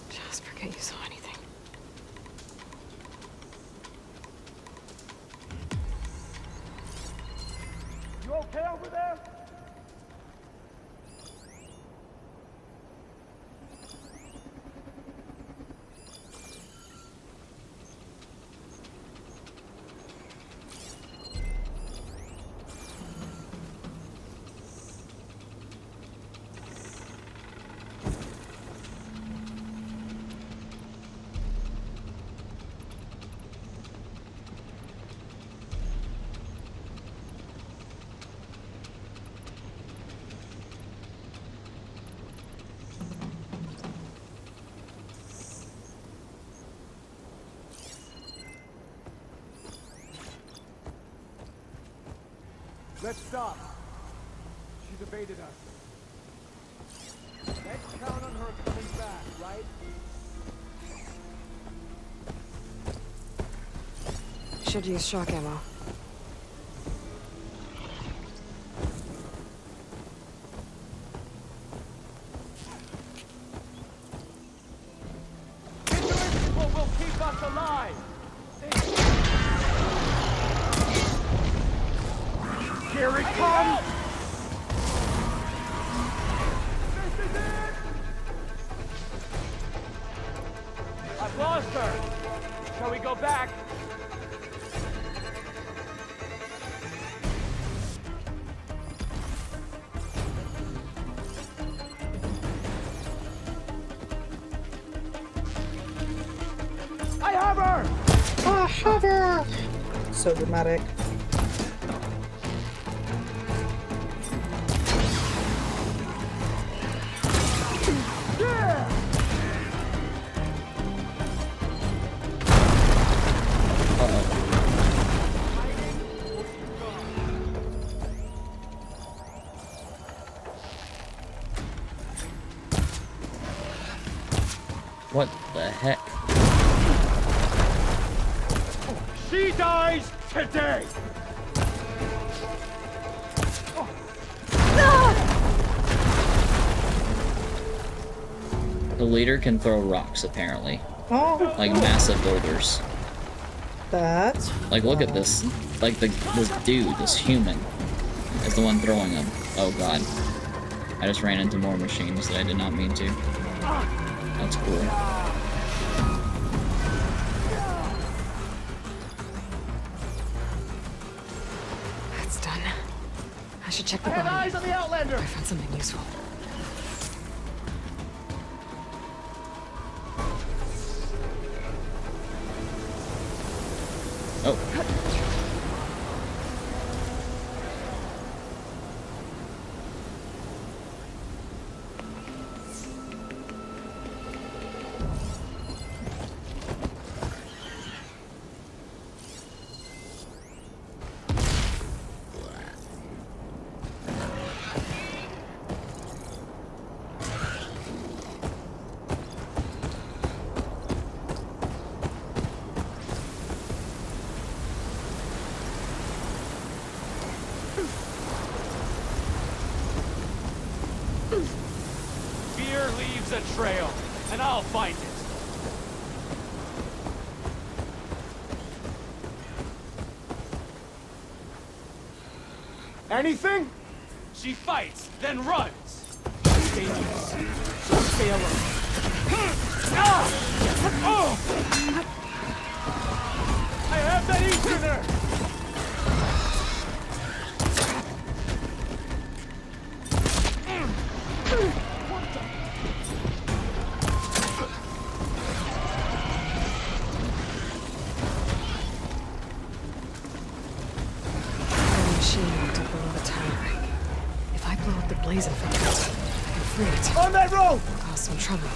Just forget you saw anything. You okay over there? Let's stop. She's evaded us. Let's count on her coming back, right? Should use shock ammo. Invincible will keep us alive. Here it comes! This is it! I've lost her! Shall we go back? I have her! Ah, hover! So dramatic. What the heck? She dies today! The leader can throw rocks, apparently. Oh, Like massive boulders. that's Like, look at this. Like, this dude, this human, is the one throwing them. Oh god. I just ran into more machines that I did not mean to. That's cool. That's done. I should check the body. Eyes on the Outlander! I found something useful. Oh. Fear leaves a trail, and I'll find it. Anything? She fights, then runs. Dangerous. So stay alert. I have that Easterner! The machine locked up below the tower. If I blow up the blaze effect, I can free it. On that road! Cause some trouble.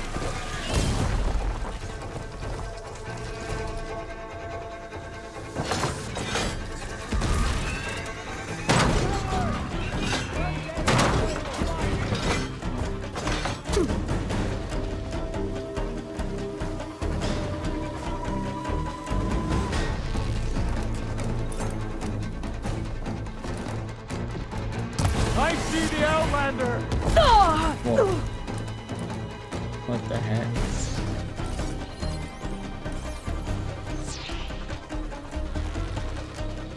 I see the Outlander! Whoa. What the heck?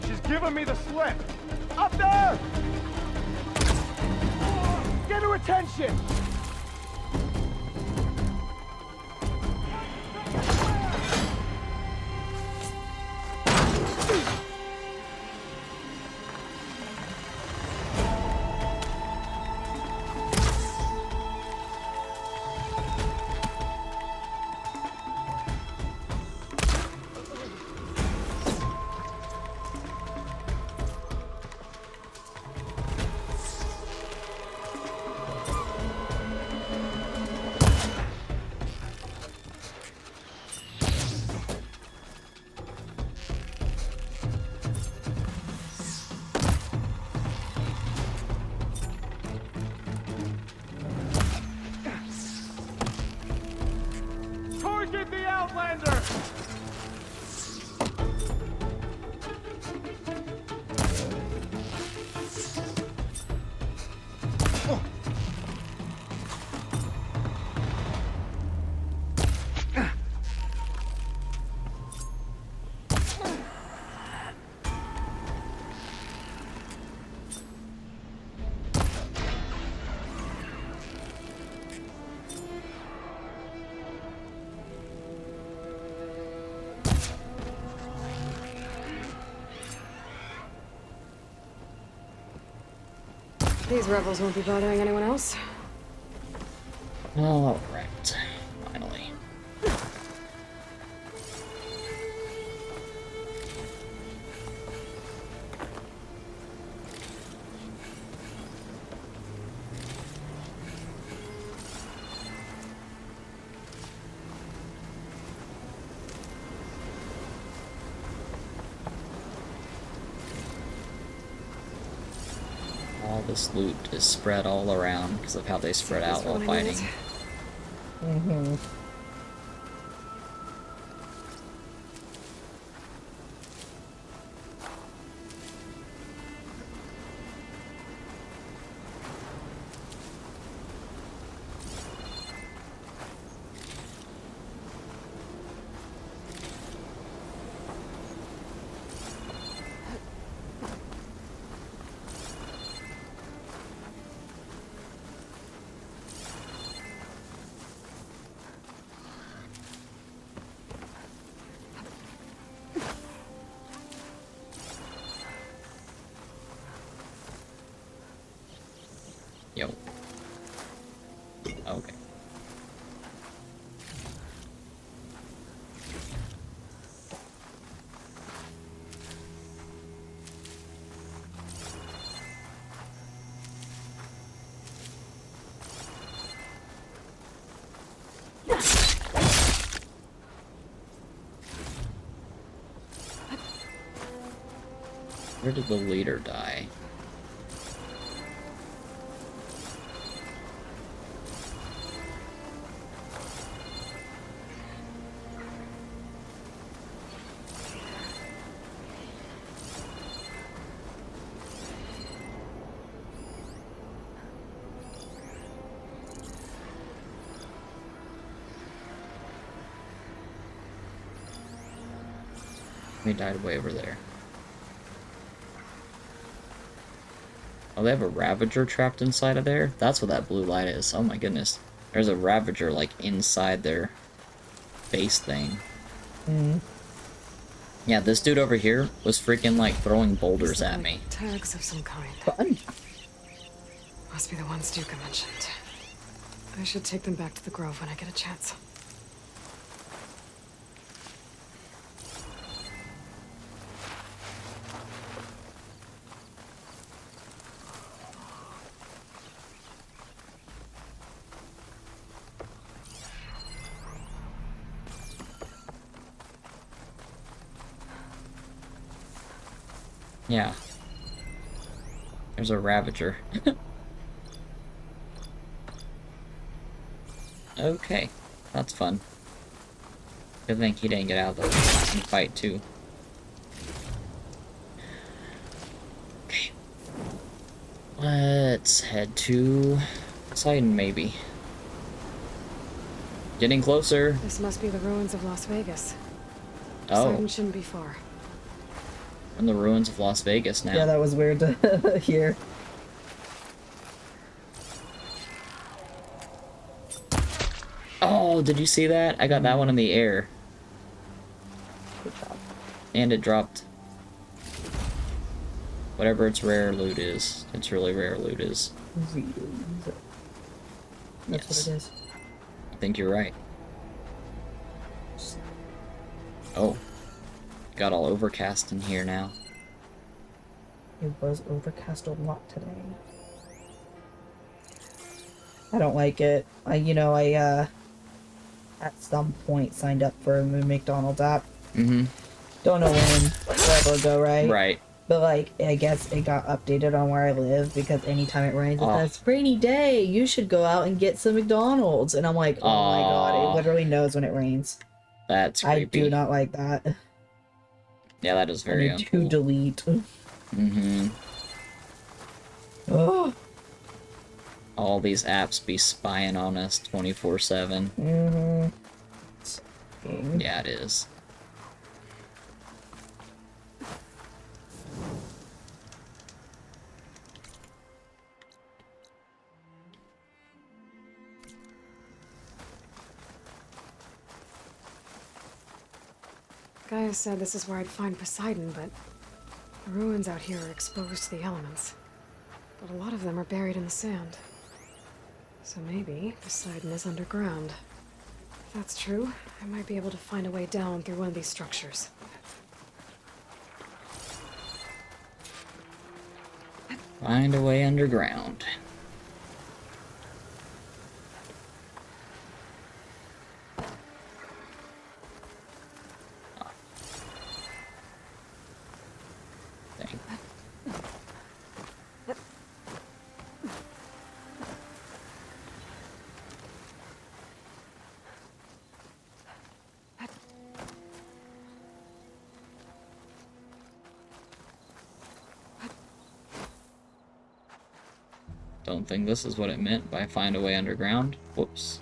She's giving me the slip. Up there! Get her attention! Target the Outlander! These rebels won't be bothering anyone else. Alright. Finally. All this loot is spread all around because of how they spread out while fighting. Where did the leader die? He died way over there. Oh, they have a Ravager trapped inside of there? That's what that blue light is. Oh my goodness. There's a Ravager, like, inside their base thing. Yeah, this dude over here was freaking, like, throwing boulders These look at like me. Tags of some kind. Fun. Must be the ones Duca mentioned. I should take them back to the Grove when I get a chance. Yeah. There's a Ravager. Okay. That's fun. Good thing he didn't get out of the fight, too. Okay. Let's head to Poseidon, maybe. Getting closer. This must be the ruins of Las Vegas. Oh, Poseidon shouldn't be far. we're in the ruins of Las Vegas now. Yeah, that was weird to hear. Oh, did you see that? I got that one in the air. Good job. And it dropped whatever its rare loot is. Its really rare loot is. That's Yes. what it is. I think you're right. Oh. Got all overcast in here now. It was overcast a lot today. I don't like it. I at some point signed up for a Moon McDonald's app. Mm-hmm. Don't know when, forever ago, right? Right. But like, I guess it got updated on where I live because anytime it rains, it Oh. says, rainy day, you should go out and get some McDonald's. And I'm like, oh my god, Aw. it literally knows when it rains. That's I creepy. do not like that. Yeah, that is I very need to uncool. delete. Mm-hmm. Oh. All these apps be spying on us 24/7. Mm-hmm. Yeah, it is. Gaia said this is where I'd find Poseidon, but the ruins out here are exposed to the elements. But a lot of them are buried in the sand. So maybe Poseidon is underground. If that's true, I might be able to find a way down through one of these structures. Find a way underground. Dang. Don't think this is what it meant by find a way underground. Whoops.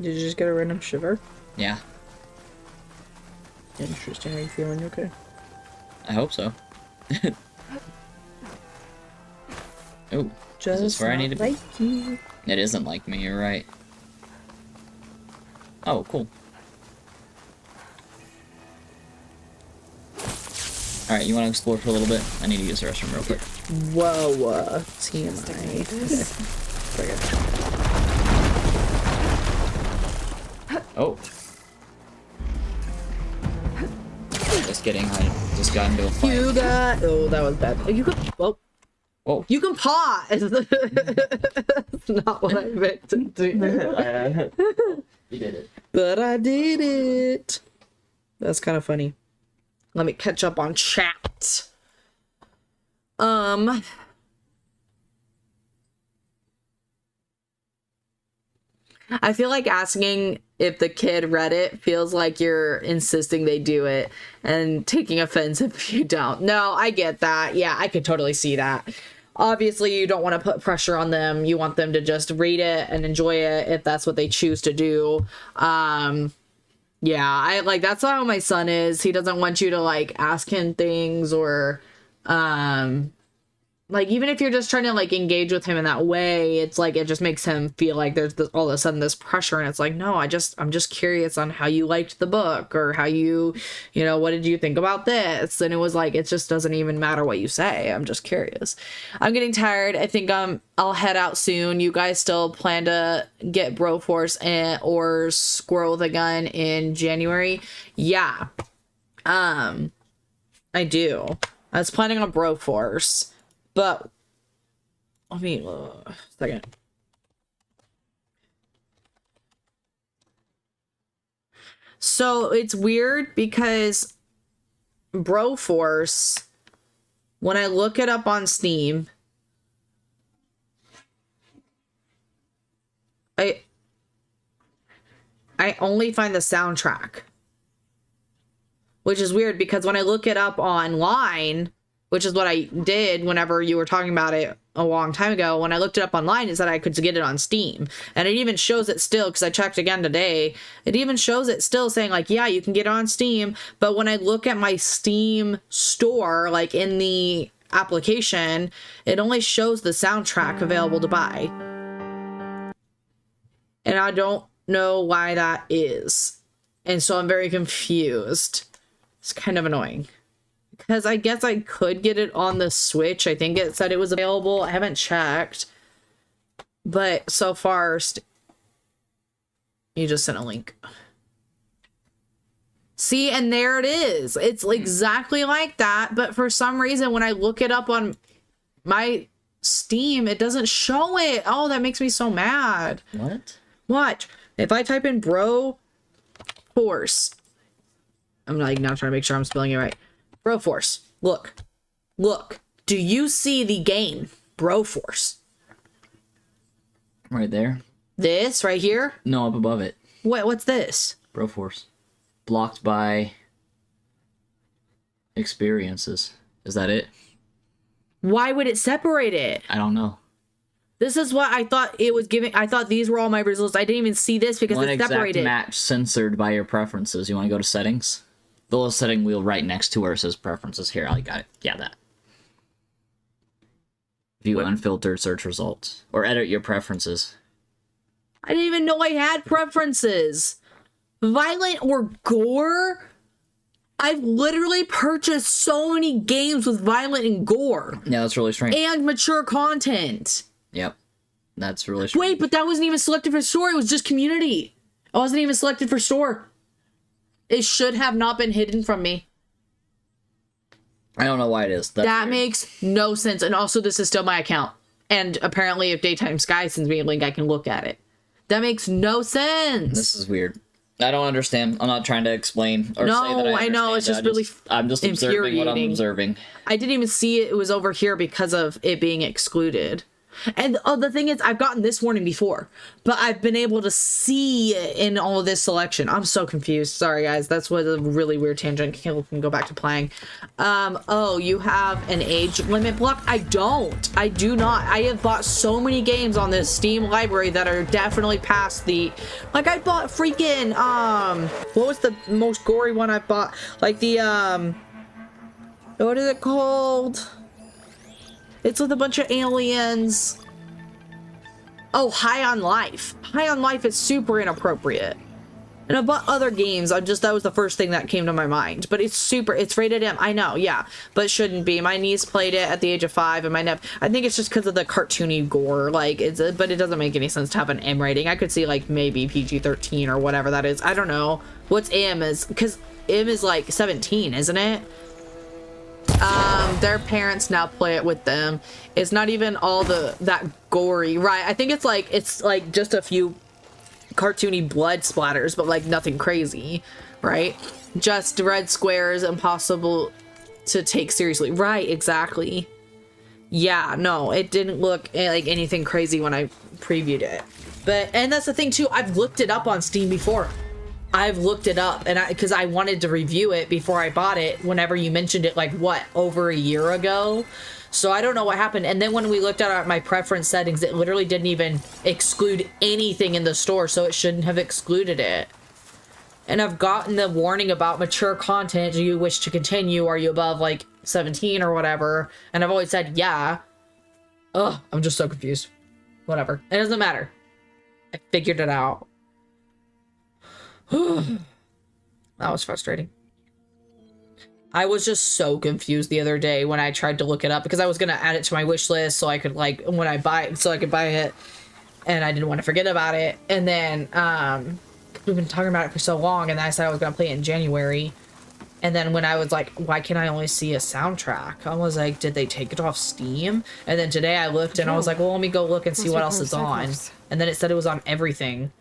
Did you just get a random shiver? Yeah, Interesting. Are you feeling okay? I hope so. Oh, Just is this where I need to be? like you. It isn't like me, you're right. Oh, cool. Alright, you want to explore for a little bit? I need to use the restroom real quick. Whoa, TMI. Oh. Just kidding, I just got into a fight. You got. Oh, that was bad. You could. Well, Whoa. you can pause. That's not what I meant to do. You did it. But I did it. That's kind of funny. Let me catch up on chat. I feel like asking if the kid read it feels like you're insisting they do it and taking offense if you don't. No, I get that. Yeah, I could totally see that. Obviously, you don't want to put pressure on them. You want them to just read it and enjoy it if that's what they choose to do. Yeah, I like that's how my son is. He doesn't want you to like ask him things or like even if you're just trying to like engage with him in that way, it's like it just makes him feel like there's this, all of a sudden this pressure, and it's like, no, I'm just curious on how you liked the book, or how you know, what did you think about this? And it was like, it just doesn't even matter what you say. I'm just curious. I'm getting tired. I think I'll head out soon. You guys still plan to get Broforce or Squirrel with a Gun in January? Yeah. I do. I was planning on Broforce. But, let me, second. So, it's weird because Broforce, when I look it up on Steam, I only find the soundtrack. Which is weird because when I look it up online, which is what I did whenever you were talking about it a long time ago. When I looked it up online, it said I could get it on Steam. And it even shows it still, because I checked again today. It even shows it still saying, like, yeah, you can get it on Steam. But when I look at my Steam store, like in the application, it only shows the soundtrack available to buy. And I don't know why that is. And so I'm very confused. It's kind of annoying. Because I guess I could get it on the Switch. I think it said it was available. I haven't checked. But so far, you just sent a link. See, and there it is. It's exactly like that. But for some reason, when I look it up on my Steam, it doesn't show it. Oh, that makes me so mad. What? Watch. If I type in Broforce, I'm like now trying to make sure I'm spelling it right. Broforce. Look. Do you see the game Broforce? Right there? This right here? No, up above it. What's this? Broforce. Blocked by experiences. Is that it? Why would it separate it? I don't know. This is what I thought it was giving. I thought these were all my results. I didn't even see this because One it's exact separated. match censored by your preferences. You want to go to settings? The little setting wheel right next to where it says preferences. Here, I got it. Yeah, that. View unfiltered search results. Or edit your preferences. I didn't even know I had preferences. Violent or gore? I've literally purchased so many games with violent and gore. Yeah, that's really strange. And mature content. Yep. That's really strange. Wait, but that wasn't even selected for store. It was just community. I wasn't even selected for store. It should have not been hidden from me. I don't know why it is. That's That weird. makes no sense. And also, this is still my account. And apparently, if Daytime Sky sends me a link, I can look at it. That makes no sense. This is weird. I don't understand. I'm not trying to explain or say that I know. It's just really I'm just observing what I'm infuriating. observing. I didn't even see it. It was over here because of it being excluded. And the thing is, I've gotten this warning before, but I've been able to see in all of this selection. I'm so confused. Sorry, guys. That's what a really weird tangent. Caleb can go back to playing. Oh, you have an age limit block? I don't. I do not. I have bought so many games on this Steam library that are definitely past the... Like, I bought freaking, what was the most gory one I bought? Like the, what is it called? It's with a bunch of aliens. Oh, High on Life. High on Life is super inappropriate. And I bought other games. That was the first thing that came to my mind. But it's rated M. I know, yeah. But it shouldn't be. My niece played it at the age of 5, and my nephew... I think it's just because of the cartoony gore. Like, but it doesn't make any sense to have an M rating. I could see, like, maybe PG-13 or whatever that is. I don't know. What's M is... Because M is, like, 17, isn't it? Their parents now play it with them. It's not even all that gory, right? I think it's like just a few cartoony blood splatters, but like nothing crazy, right? Just red squares, impossible to take seriously. Right, exactly. Yeah, no, it didn't look like anything crazy when I previewed it. And that's the thing too, I've looked it up on Steam before. I've looked it up, and because I wanted to review it before I bought it whenever you mentioned it, like, what, over a year ago? So I don't know what happened. And then when we looked at my preference settings, it literally didn't even exclude anything in the store, so it shouldn't have excluded it. And I've gotten the warning about mature content. Do you wish to continue? Are you above, like, 17 or whatever? And I've always said, yeah. Ugh, I'm just so confused. Whatever. It doesn't matter. I figured it out. That was frustrating. I was just so confused the other day when I tried to look it up because I was gonna add it to my wish list so I could I could buy it, and I didn't want to forget about it. And then we've been talking about it for so long, and then I said I was gonna play it in January. And then when I was like, why can't I only see a soundtrack? I was like, did they take it off Steam? And then today I looked and I was like, well, let me go look and see what else is on. And then it said it was on everything.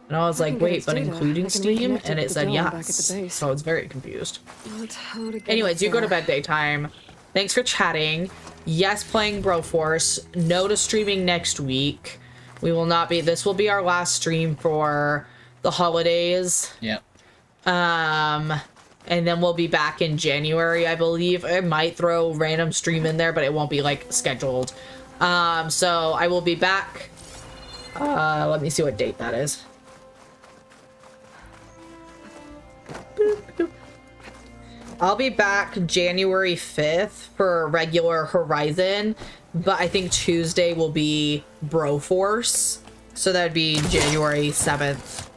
And I was like, wait, but including Steam? And it said yes. So I was very confused. Anyways, you go to bed, Daytime. Thanks for chatting. Yes, playing Broforce. No to streaming next week. We will not be... This will be our last stream for the holidays. Yep. And then we'll be back in January, I believe. I might throw random stream in there, but it won't be, like, scheduled. So I will be back. Let me see what date that is. I'll be back January 5th for regular Horizon, but I think Tuesday will be Broforce, so that'd be January 7th.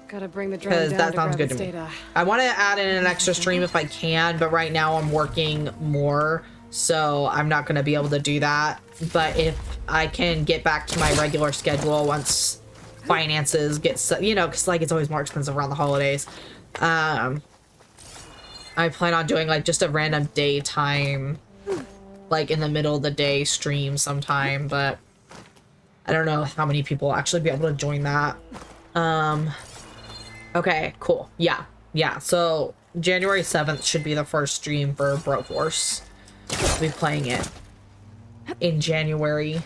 Gotta bring the drone down that sounds good to me. I want to add in an extra stream if I can, but right now I'm working more, so I'm not going to be able to do that. But if I can get back to my regular schedule once finances get set, you know, because like it's always more expensive around the holidays. I plan on doing like just a random daytime, like in the middle of the day stream sometime, but I don't know how many people will actually be able to join that. Okay, cool. Yeah. So January 7th should be the first stream for Broforce. I'll be playing it in January.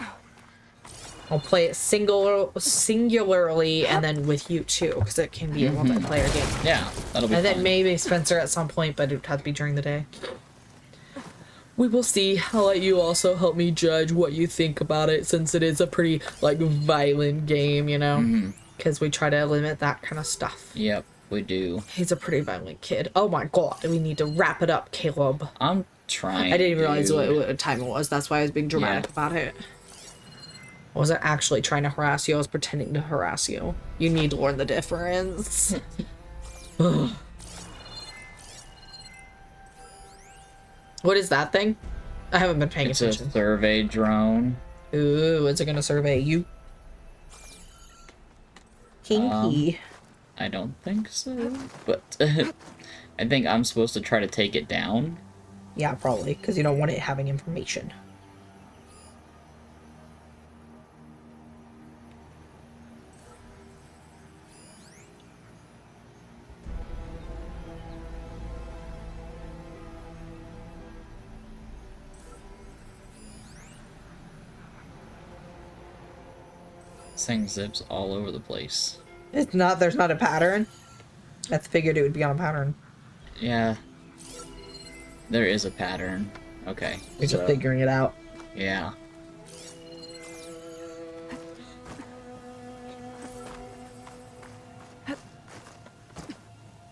I'll play it singularly and then with you too, because it can be a multiplayer game. Yeah, that'll be And fun. then maybe Spencer at some point, but it would have to be during the day. We will see. I'll let you also help me judge what you think about it, since it is a pretty, like, violent game, you know? Because we try to limit that kind of stuff. Yep, we do. He's a pretty violent kid. Oh my god, we need to wrap it up, Caleb. I'm trying. I didn't even realize to... what time it was. That's why I was being dramatic about it. I wasn't actually trying to harass you. I was pretending to harass you. You need to learn the difference. What is that thing? I haven't been paying attention. It's a survey drone. Ooh, is it gonna survey you? Kinky. I don't think so, but I think I'm supposed to try to take it down. Yeah, probably, because you don't want it having information. This thing zips all over the place. It's not. There's not a pattern. I figured it would be on a pattern. Yeah. There is a pattern. Okay. We're just figuring it out. Yeah.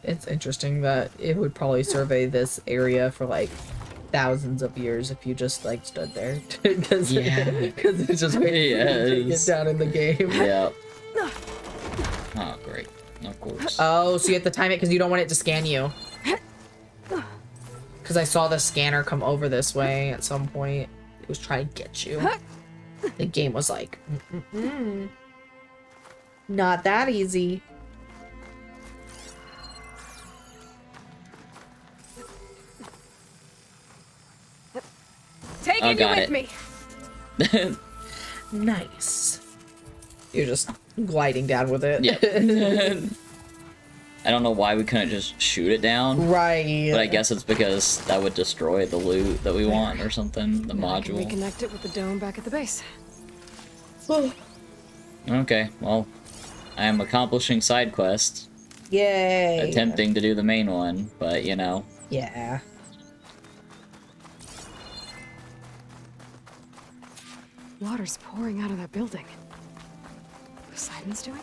It's interesting that it would probably survey this area for like thousands of years if you just like stood there. Because it's just waiting to get down in the game. Yeah. Oh, great. Of course. Oh, so you have to time it because you don't want it to scan you. Because I saw the scanner come over this way at some point. It was trying to get you. The game was like, not that easy. Taking you got with it. me. Nice. You're just gliding down with it. Yeah. I don't know why we couldn't just shoot it down. Right. But I guess it's because that would destroy the loot that we want or something. The Now I can module. reconnect it with the dome back at the base. Okay, well, I am accomplishing side quests. Yay. Attempting to do the main one, but you know. Yeah. Water's pouring out of that building. Poseidon's doing?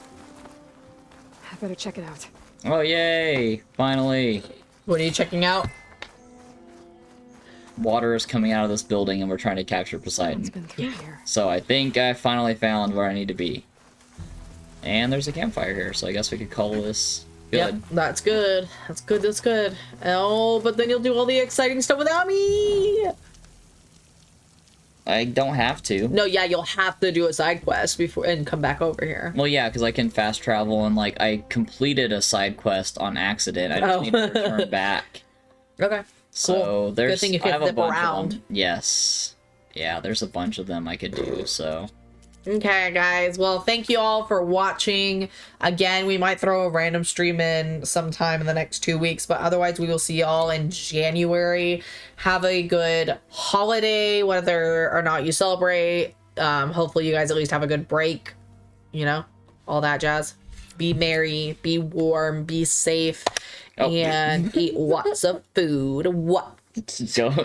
I better check it out. Oh, yay! Finally! What are you checking out? Water is coming out of this building and we're trying to capture It's Poseidon. been through here. So I think I finally found where I need to be. And there's a campfire here, so I guess we could call this good. Yep, that's good. That's good, that's good. Oh, but then you'll do all the exciting stuff without me! I don't have to. No, yeah, you'll have to do a side quest before and come back over here. Well, yeah, because I can fast travel and, like, I completed a side quest on accident. I just need to return back. Okay. So Cool. there's Good thing you I have can a zip bunch of around. them. Yes. Yeah, there's a bunch of them I could do, so. Okay, guys. Well, thank you all for watching. Again, we might throw a random stream in sometime in the next 2 weeks, but otherwise we will see y'all in January. Have a good holiday, whether or not you celebrate. Hopefully you guys at least have a good break, you know, all that jazz. Be merry, be warm, be safe, Oh. and eat lots of food. What? So